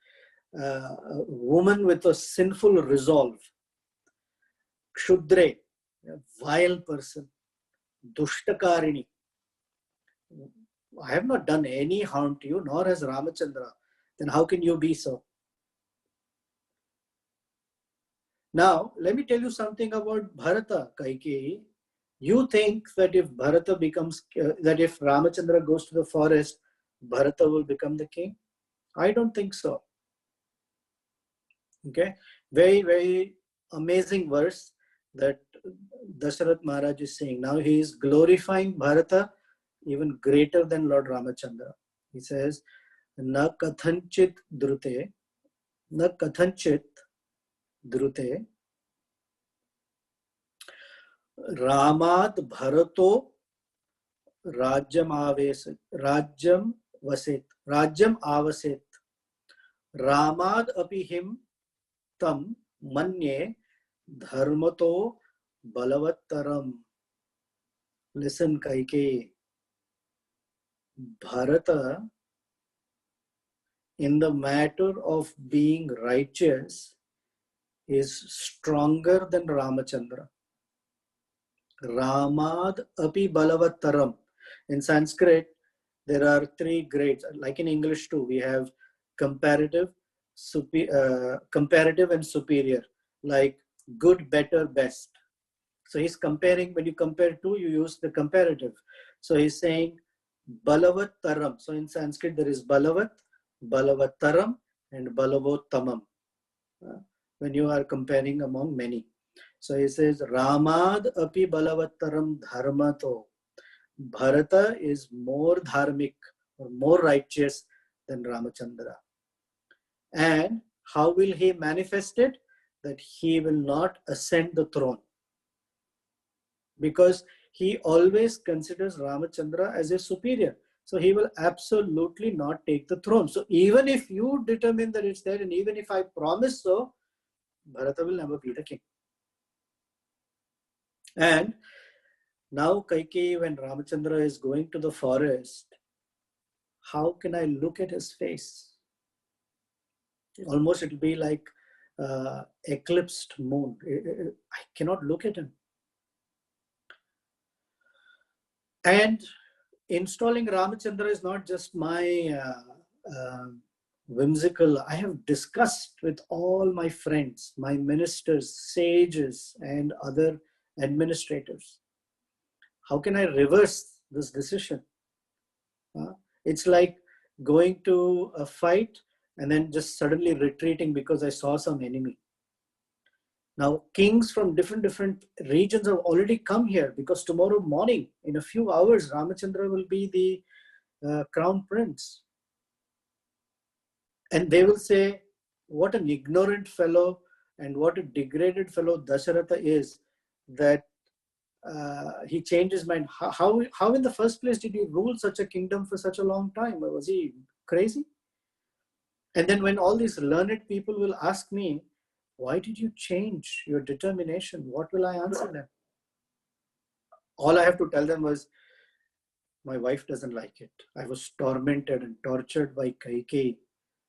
woman with a sinful resolve. Kshudre, a vile person. Dushtakarini. I have not done any harm to you, nor has Ramachandra. Then how can you be so? Now, let me tell you something about Bharata, Kaikeyi. You think that if Bharata becomes, that if Ramachandra goes to the forest, Bharata will become the king? I don't think so. Okay, very, very amazing verse that Dasharath Maharaj is saying. Now he is glorifying Bharata even greater than Lord Ramachandra. He says, Na kathanchit drute, na kathanchit drute, Ramad Bharato Rajyam Avesit, Rajyam Vasit, Rajyam Avasit, Ramad Apihim Tam Manye Dharmato Balavattaram. Listen, Kaikeyi. Bharata, in the matter of being righteous, is stronger than Ramachandra. Ramad api balavattaram. In Sanskrit, there are 3 grades. Like in English too, we have comparative, comparative and superior. Like good, better, best. So he's comparing, when you compare 2, you use the comparative. So he's saying balavattaram. So in Sanskrit, there is balavat, balavattaram, and balavottamam. When you are comparing among many. So he says, Ramad api balavattaram dharmato. Bharata is more dharmic or more righteous than Ramachandra. And how will he manifest it? That he will not ascend the throne. Because he always considers Ramachandra as a superior. So he will absolutely not take the throne. So even if you determine that it's there, and even if I promise so, Bharata will never be the king. And now Kaikeyi, when Ramachandra is going to the forest, how can I look at his face? Almost it will be like eclipsed moon. I cannot look at him. And installing Ramachandra is not just my whimsical. I have discussed with all my friends, my ministers, sages, and other administrators. How can I reverse this decision? It's like going to a fight and then just suddenly retreating because I saw some enemy. Now, kings from different regions have already come here, because tomorrow morning, in a few hours, Ramachandra will be the crown prince. And they will say, what an ignorant fellow and what a degraded fellow Dasharatha is, that he changed his mind. How in the first place did he rule such a kingdom for such a long time? Was he crazy? And then when all these learned people will ask me, why did you change your determination? What will I answer them? All I have to tell them was, my wife doesn't like it. I was tormented and tortured by Kaikeyi.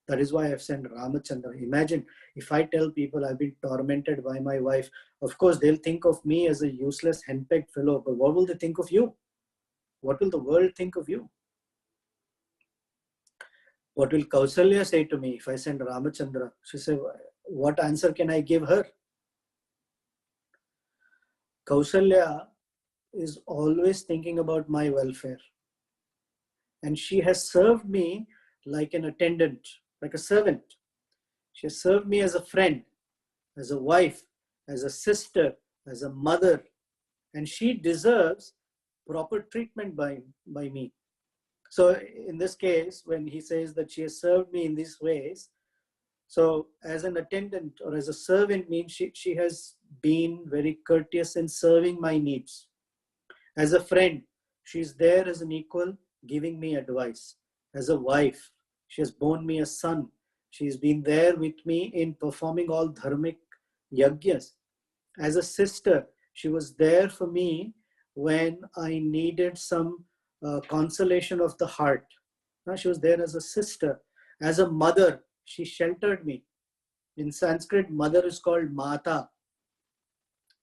That is why I've sent Ramachandra. Imagine if I tell people I've been tormented by my wife, of course they'll think of me as a useless, henpecked fellow, but what will they think of you? What will the world think of you? What will Kausalya say to me if I send Ramachandra? She said, what answer can I give her? Kausalya is always thinking about my welfare. And she has served me like an attendant, like a servant. She has served me as a friend, as a wife, as a sister, as a mother. And she deserves proper treatment by me. So in this case, when he says that she has served me in these ways, so as an attendant or as a servant means she has been very courteous in serving my needs. As a friend, she's there as an equal, giving me advice. As a wife, she has borne me a son. She's been there with me in performing all dharmic yagyas. As a sister, she was there for me when I needed some consolation of the heart. She was there as a sister. As a mother, she sheltered me. In Sanskrit, mother is called Mata.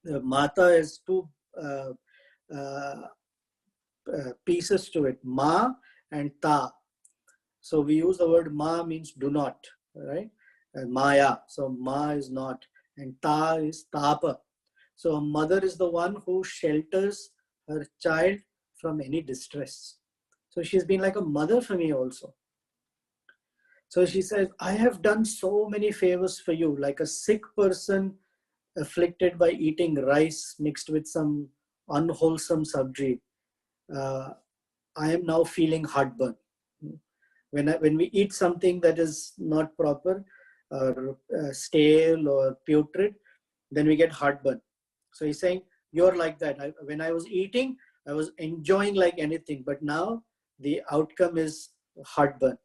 Mata is two uh, uh, pieces to it, Ma and Ta. So we use the word Ma means do not, right? Maya. So Ma is not, and Ta is Tapa. So a mother is the one who shelters her child from any distress. So she's been like a mother for me also. So she says, I have done so many favors for you, like a sick person afflicted by eating rice mixed with some unwholesome sabji. I am now feeling heartburn. When we eat something that is not proper, or stale or putrid, then we get heartburn. So he's saying, you're like that. When I was eating, I was enjoying like anything, but now the outcome is heartburn.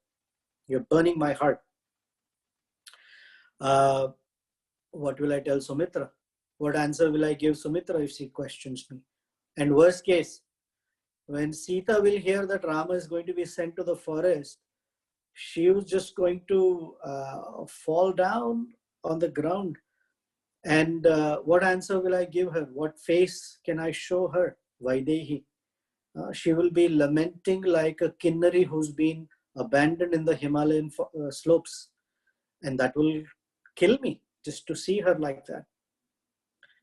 You're burning my heart. What will I tell Sumitra? What answer will I give Sumitra if she questions me? And worst case, when Sita will hear that Rama is going to be sent to the forest, she was just going to fall down on the ground. And what answer will I give her? What face can I show her? Vaidehi. She will be lamenting like a Kinnari who's been abandoned in the Himalayan slopes. And that will kill me just to see her like that.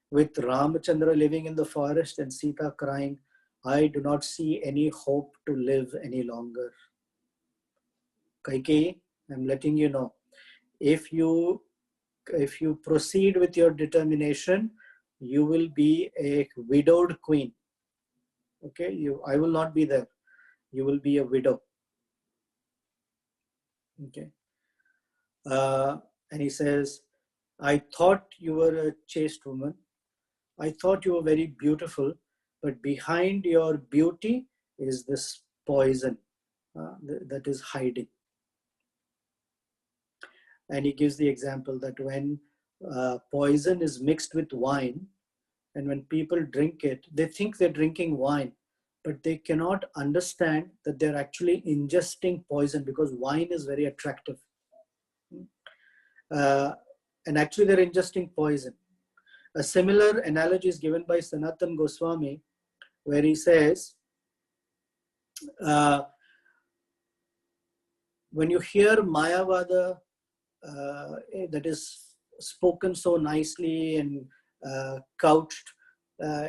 With Ramachandra living in the forest and Sita crying, I do not see any hope to live any longer. Kaikeyi, I'm letting you know, if you proceed with your determination, you will be a widowed queen. Okay, I will not be there. You will be a widow. Okay. And he says, I thought you were a chaste woman. I thought you were very beautiful, but behind your beauty is this poison that is hiding. And he gives the example that when poison is mixed with wine, and when people drink it, they think they're drinking wine, but they cannot understand that they're actually ingesting poison because wine is very attractive. And actually they're ingesting poison. A similar analogy is given by Sanatan Goswami, where he says, when you hear Mayavada that is spoken so nicely and couched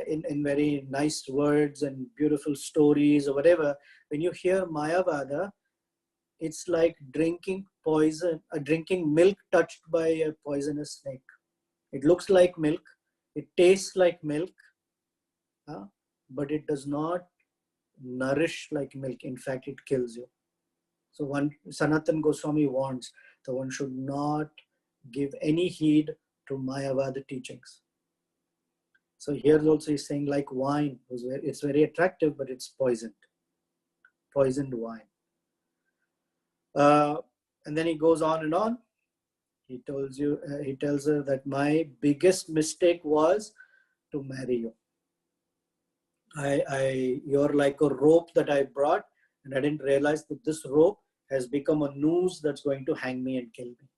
in very nice words and beautiful stories or whatever, when you hear Mayavada, it's like drinking poison, drinking milk touched by a poisonous snake. It looks like milk, it tastes like milk, but it does not nourish like milk. In fact, it kills you. So Sanatan Goswami warns that one should not give any heed to Mayavada teachings. So here also he's saying, like wine, it's very attractive, but it's poisoned wine. And then he goes on and on. He tells her that my biggest mistake was to marry you. You're like a rope that I brought, and I didn't realize that this rope has become a noose that's going to hang me and kill me.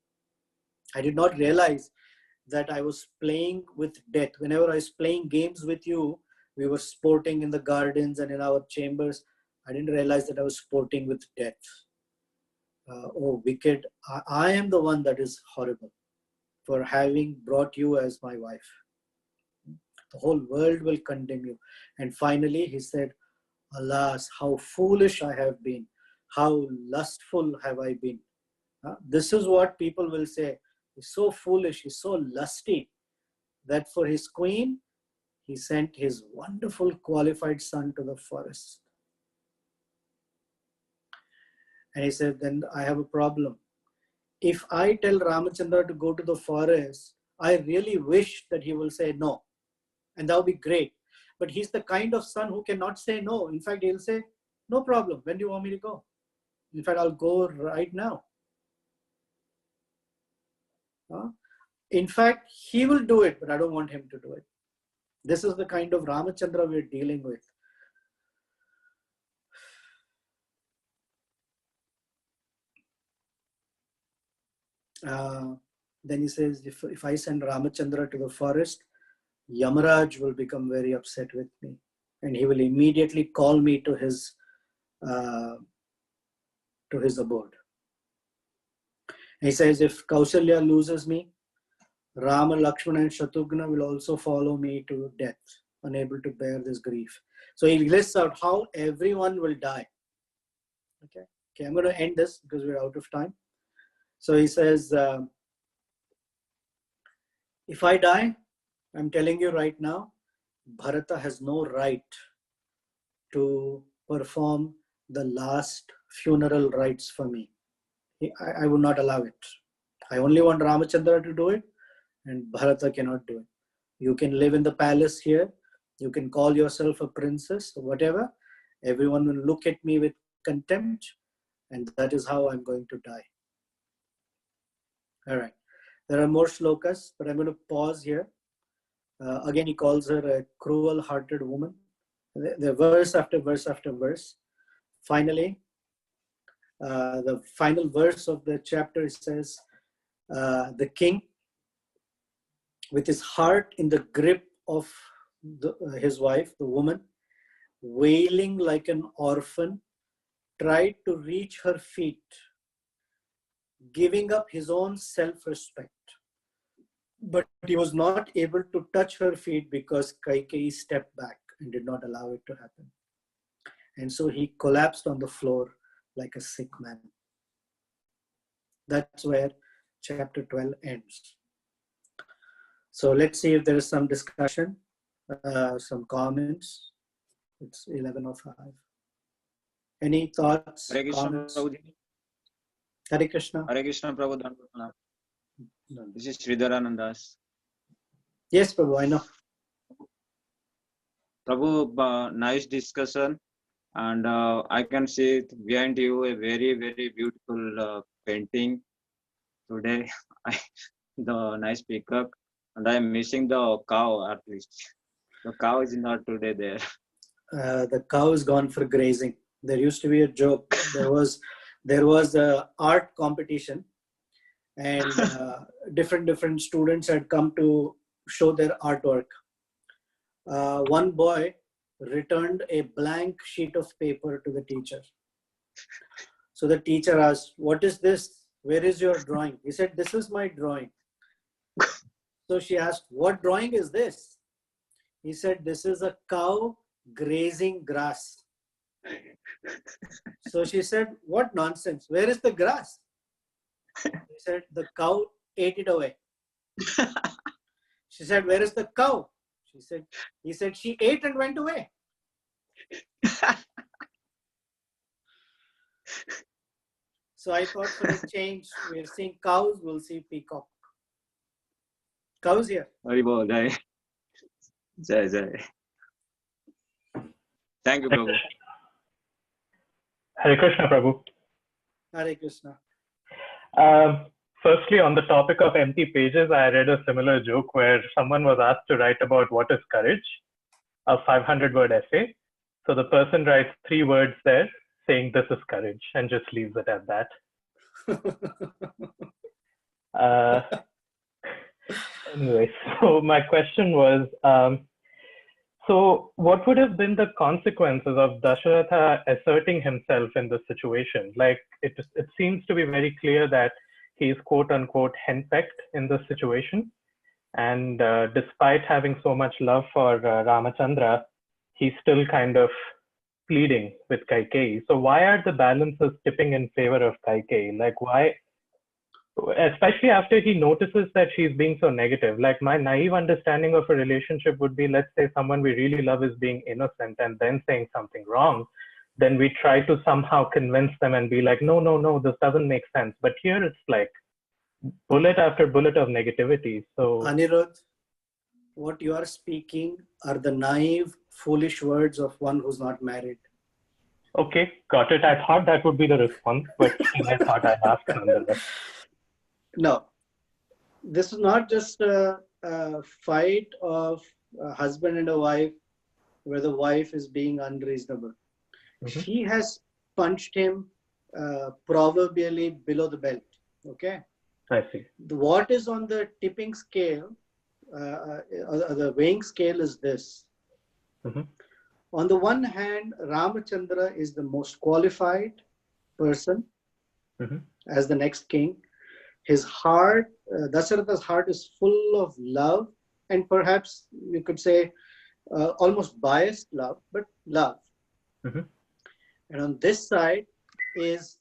I did not realize that I was playing with death. Whenever I was playing games with you, we were sporting in the gardens and in our chambers. I didn't realize that I was sporting with death. Oh, wicked. I am the one that is horrible for having brought you as my wife. The whole world will condemn you. And finally, he said, alas, how foolish I have been. How lustful have I been. This is what people will say. He's so foolish, he's so lusty that for his queen, he sent his wonderful qualified son to the forest. And he said, then I have a problem. If I tell Ramachandra to go to the forest, I really wish that he will say no. And that would be great. But he's the kind of son who cannot say no. In fact, he'll say, no problem. When do you want me to go? In fact, I'll go right now. In fact, he will do it, but I don't want him to do it. This is the kind of Ramachandra we're dealing with. Then he says, if I send Ramachandra to the forest, Yamaraj will become very upset with me. And he will immediately call me to his abode. He says, if Kausalya loses me, Rama, Lakshmana and Shatrughna will also follow me to death, unable to bear this grief. So he lists out how everyone will die. Okay, I'm going to end this because we're out of time. So he says, if I die, I'm telling you right now, Bharata has no right to perform the last funeral rites for me. I will not allow it. I only want Ramachandra to do it, and Bharata cannot do it. You can live in the palace here. You can call yourself a princess or whatever. Everyone will look at me with contempt, and that is how I'm going to die. All right. There are more shlokas, but I'm going to pause here. Again, he calls her a cruel-hearted woman. The verse after verse after verse. Finally, the final verse of the chapter says, the king, with his heart in the grip of his wife, the woman, wailing like an orphan, tried to reach her feet, giving up his own self-respect. But he was not able to touch her feet because Kaikeyi stepped back and did not allow it to happen. And so he collapsed on the floor like a sick man. That's where chapter 12 ends. So let's see if there is some discussion, some comments. It's 11:05. Any thoughts? Hare Krishna, Comments? Prabhuji. Hare Krishna. Hare Krishna, Prabhu. This is Sridharanandas. Yes, Prabhu, I know. Prabhu, nice discussion. And I can see behind you a very, very beautiful painting today. The nice peacock. And I am missing the cow at least. The cow is not today there. The cow is gone for grazing. There used to be a joke. There was a art competition, and different students had come to show their artwork. One boy returned a blank sheet of paper to the teacher. So the teacher asked, "What is this? Where is your drawing?" He said, "This is my drawing." So she asked, "What drawing is this?" He said, "This is a cow grazing grass." So she said, "What nonsense? Where is the grass?" He said, "The cow ate it away." She said, "Where is the cow?" He said, "She ate and went away." So I thought for a change, we're seeing cows, we'll see peacock. Cows here. Haribol, Jai. Jai, Jai. Thank you, Prabhu. Hare Krishna, Prabhu. Hare Krishna. Firstly, on the topic of empty pages, I read a similar joke where someone was asked to write about what is courage, a 500-word essay. So the person writes 3 words there saying this is courage and just leaves it at that. Anyway, so my question was, so what would have been the consequences of Dasharatha asserting himself in this situation? Like, it seems to be very clear that he's quote unquote henpecked in this situation. And despite having so much love for Ramachandra, he's still kind of pleading with Kaikeyi. So why are the balances tipping in favor of Kaikeyi? Like, why, especially after he notices that she's being so negative? Like, my naive understanding of a relationship would be, let's say someone we really love is being innocent and then saying something wrong, then we try to somehow convince them and be like, no, this doesn't make sense. But here it's like bullet after bullet of negativity. So Anirudh, what you are speaking are the naive foolish words of one who's not married. Okay, got it. I thought that would be the response, but still I thought I'd ask nonetheless. No, this is not just a fight of a husband and a wife where the wife is being unreasonable. She has punched him proverbially below the belt. Okay. I see. What is on the tipping scale, the weighing scale is this. On the one hand, Ramachandra is the most qualified person as the next king. His heart, Dasharatha's heart is full of love, and perhaps you could say almost biased love, but love. And on this side is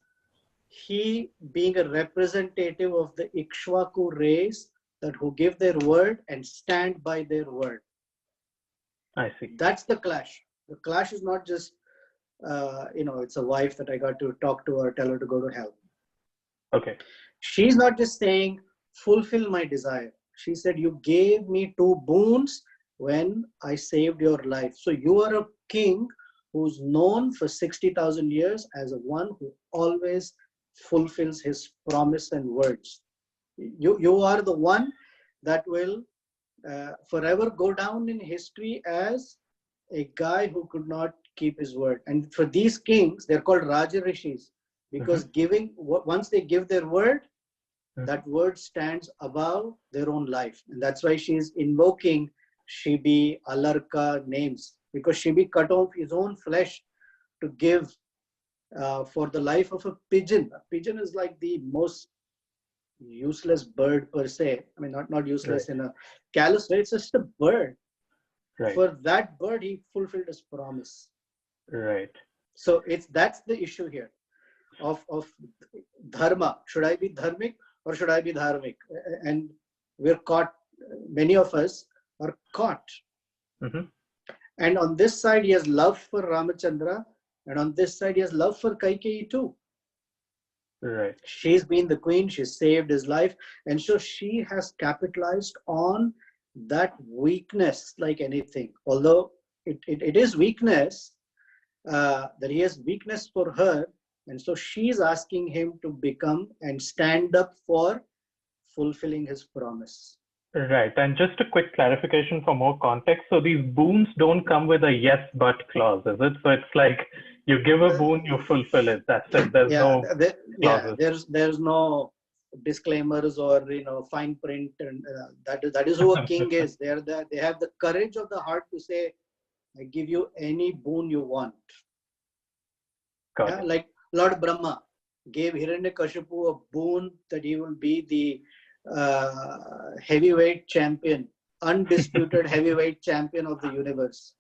he being a representative of the Ikshvaku race that who give their word and stand by their word. I see. That's the clash. The clash is not just, it's a wife that I got to talk to or tell her to go to hell. Okay. She's not just saying, fulfill my desire. She said, you gave me 2 boons when I saved your life. So you are a king who's known for 60,000 years as a one who always fulfills his promise and words. You are the one that will forever go down in history as a guy who could not keep his word. And for these kings, they're called Raja Rishis because once they give their word, that word stands above their own life. And that's why she's invoking Shibi, Alarka names, because Shibi cut off his own flesh to give for the life of a pigeon. A pigeon is like the most useless bird per se. I mean, not useless in a callous way. It's just a bird. Right. For that bird, he fulfilled his promise. Right. So that's the issue here of dharma. Should I be dharmic or should I be dharmic? And we're caught. Many of us are caught. And on this side, he has love for Ramachandra, and on this side, he has love for Kaikeyi too. Right. She's been the queen, she's saved his life, and so she has capitalized on that weakness like anything. Although it is weakness, that he has weakness for her, and so she's asking him to become and stand up for fulfilling his promise. Right. And just a quick clarification for more context. So these boons don't come with a yes, but clause, is it? So it's like you give a boon, you fulfill it. That's it. There's no clauses. There's no disclaimers or fine print, and that is who a king is. They have the courage of the heart to say, I give you any boon you want. Like Lord Brahma gave Hiranyakashipu a boon that he will be the heavyweight champion, undisputed heavyweight champion of the universe.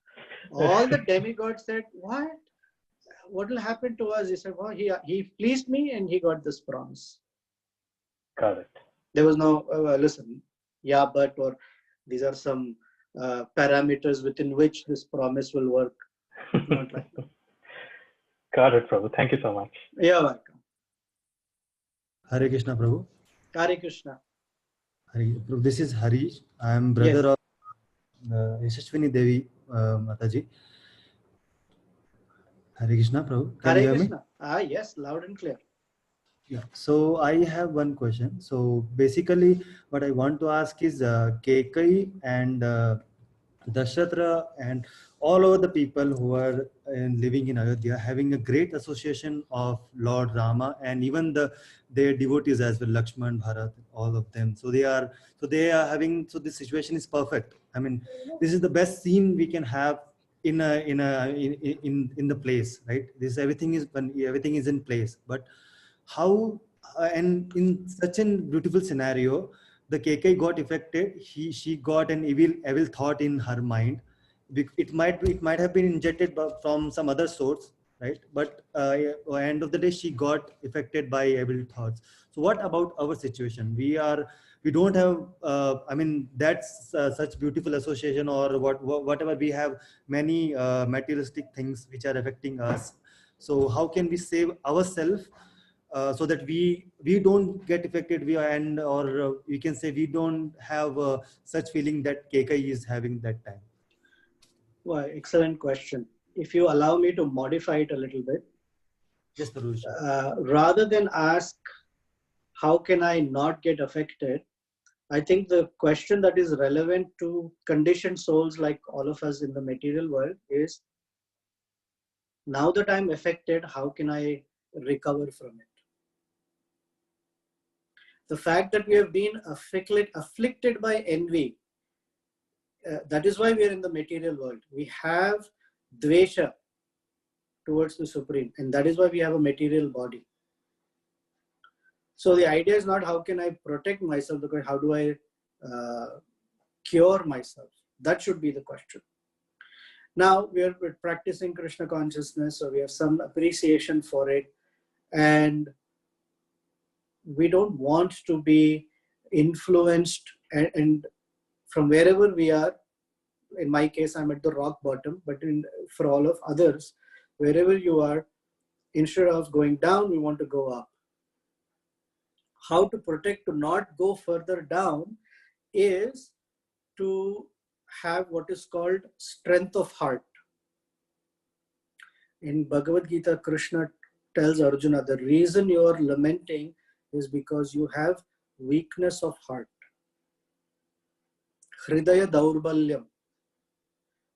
All the demigods said, what will happen to us? He said, well, he pleased me and he got this promise. Got it. There was no listen, yeah, but or these are some parameters within which this promise will work. Not like that. Got it, Prabhu. Thank you so much. You're welcome. Hare Krishna, Prabhu. Hare Krishna. Prabhu, this is Harish. I am brother of Yashashwini Devi Mataji. Hare Krishna, Prabhu. Can you hear me? Yes, loud and clear. Yeah. So I have one question. So basically, what I want to ask is Kekai and Dasharatha and all over the people who are living in Ayodhya having a great association of Lord Rama and even their devotees as well, Lakshman, Bharat, all of them. So they are having. So this situation is perfect. I mean, this is the best scene we can have in the place, right? Everything is in place. But how and in such a beautiful scenario, the KK got affected. She got an evil thought in her mind. It might have been injected from some other source, right? But at the end of the day, she got affected by evil thoughts. So what about our situation? We don't have. I mean, that's such beautiful association or whatever. We have many materialistic things which are affecting us. So how can we save ourselves? So that we don't get affected, or we can say we don't have such feeling that KK is having that time. Well, excellent question. If you allow me to modify it a little bit, Yes, Prabhu. rather than ask, how can I not get affected? I think the question that is relevant to conditioned souls like all of us in the material world is, now that I'm affected, how can I recover from it? The fact that we have been afflicted by envy, that is why we are in the material world. We have dvesha towards the Supreme, and that is why we have a material body. So the idea is not how can I protect myself, because how do I cure myself? That should be the question. Now we're practicing Krishna consciousness, so we have some appreciation for it, and we don't want to be influenced and from wherever we are. In my case, I'm at the rock bottom, but for all of others, wherever you are, instead of going down, we want to go up. How to protect to not go further down is to have what is called strength of heart. In Bhagavad Gita, Krishna tells Arjuna, the reason you are lamenting is because you have weakness of heart. Hridaya daurbalyam.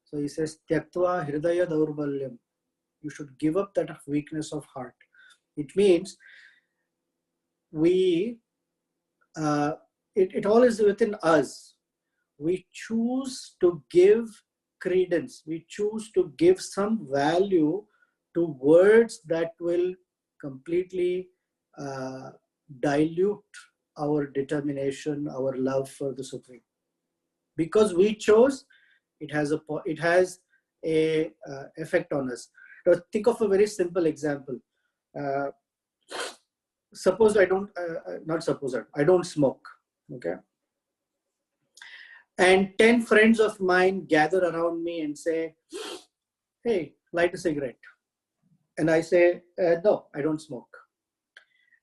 So he says, Tyaktva hridaya daurbalyam. You should give up that weakness of heart. It means it all is within us. We choose to give credence. We choose to give some value to words that will completely dilute our determination, our love for the Supreme. Because we chose, it has a effect on us. Now think of a very simple example. Suppose I don't, I don't smoke, okay? And 10 friends of mine gather around me and say, hey, light a cigarette. And I say, no, I don't smoke.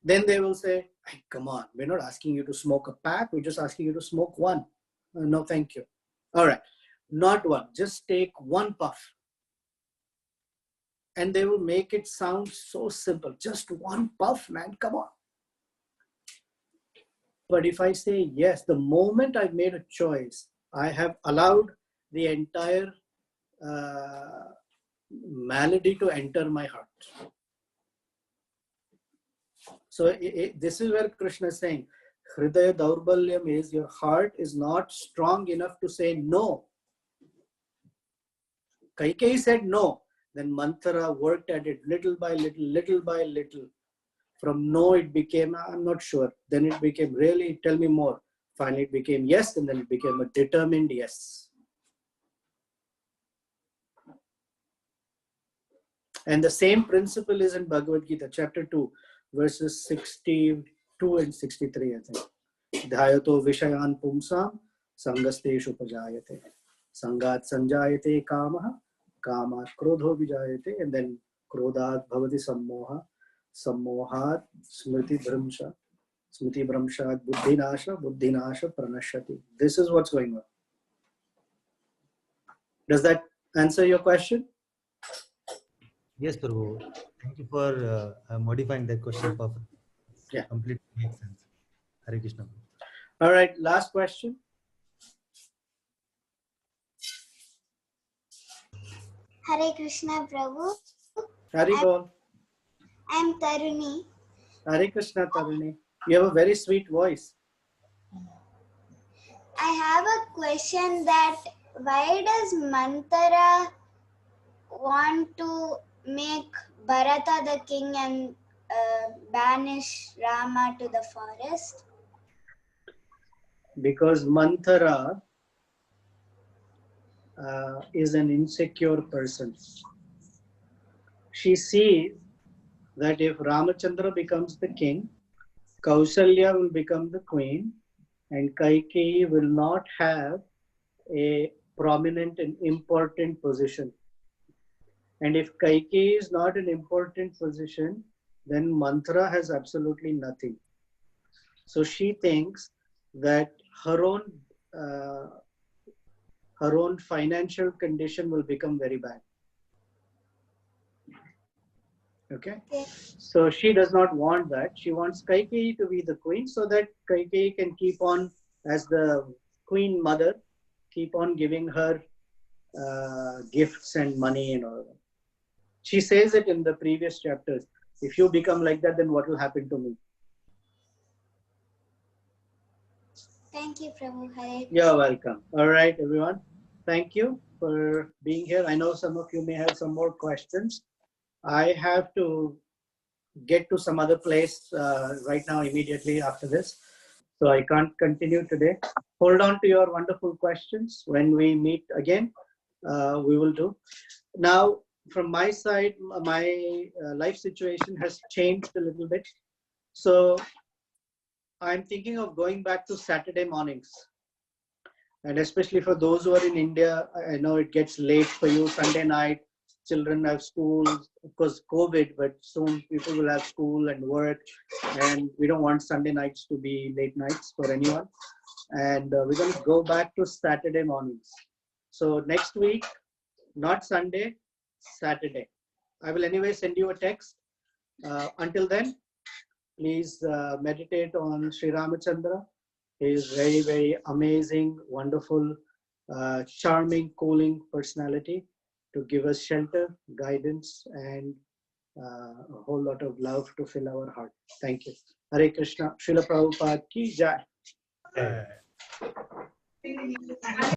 Then they will say, hey, come on, we're not asking you to smoke a pack, we're just asking you to smoke one. No, thank you. All right, not one, just take one puff. And they will make it sound so simple. Just one puff, man, come on. But if I say yes, the moment I've made a choice, I have allowed the entire malady to enter my heart. So this is where Krishna is saying, Hridaya Daurbalyam is your heart is not strong enough to say no. Kaikeyi said no. Then Manthara worked at it little by little, little by little. From no, it became, I'm not sure. Then it became, really, tell me more. Finally, it became yes, and then it became a determined yes. And the same principle is in Bhagavad Gita, chapter 2, verses 62 and 63, I think. Dhyato vishayan pumsam sangasteshu pajayate. Sangat sanjayate kamaha, kamat krodho vijayate, and then krodhat bhavati sammoha, sammohat smriti bhramshat buddhinasha pranashati. This is what's going on. Does that answer your question? Yes, Prabhu. Thank you for modifying that question perfectly. Yeah. Completely makes sense. Hare Krishna. All right, last question. Hare Krishna Prabhu. Hari Bol. I'm Taruni. Hare Krishna, Taruni. You have a very sweet voice. I have a question that why does Manthara want to make Bharata the king and banish Rama to the forest? Because Manthara is an insecure person. She sees that if Ramachandra becomes the king, Kausalya will become the queen, and Kaikeyi will not have a prominent and important position. And if Kaikeyi is not an important position, then Manthara has absolutely nothing. So she thinks that her her own financial condition will become very bad. Okay, so she does not want that. She wants Kaikeyi to be the queen so that Kaikeyi can keep on, as the queen mother, keep on giving her gifts and money and all that. She says it in the previous chapters. If you become like that, then what will happen to me? Thank you, Prabhu. Hare You're welcome. All right, everyone. Thank you for being here. I know some of you may have some more questions. I have to get to some other place right now, immediately after this. So I can't continue today. Hold on to your wonderful questions. When we meet again, we will do. Now, from my side, my life situation has changed a little bit. So I'm thinking of going back to Saturday mornings. And especially for those who are in India, I know it gets late for you Sunday night. Children have school, of course, COVID, but soon people will have school and work. And we don't want Sunday nights to be late nights for anyone. And we're going to go back to Saturday mornings. So next week, not Sunday, Saturday. I will anyway send you a text. Until then, please meditate on Sri Ramachandra. He is very, very amazing, wonderful, charming, cooling personality to give us shelter, guidance, and a whole lot of love to fill our heart. Thank you. Hare Krishna. Srila Prabhupada ki jai.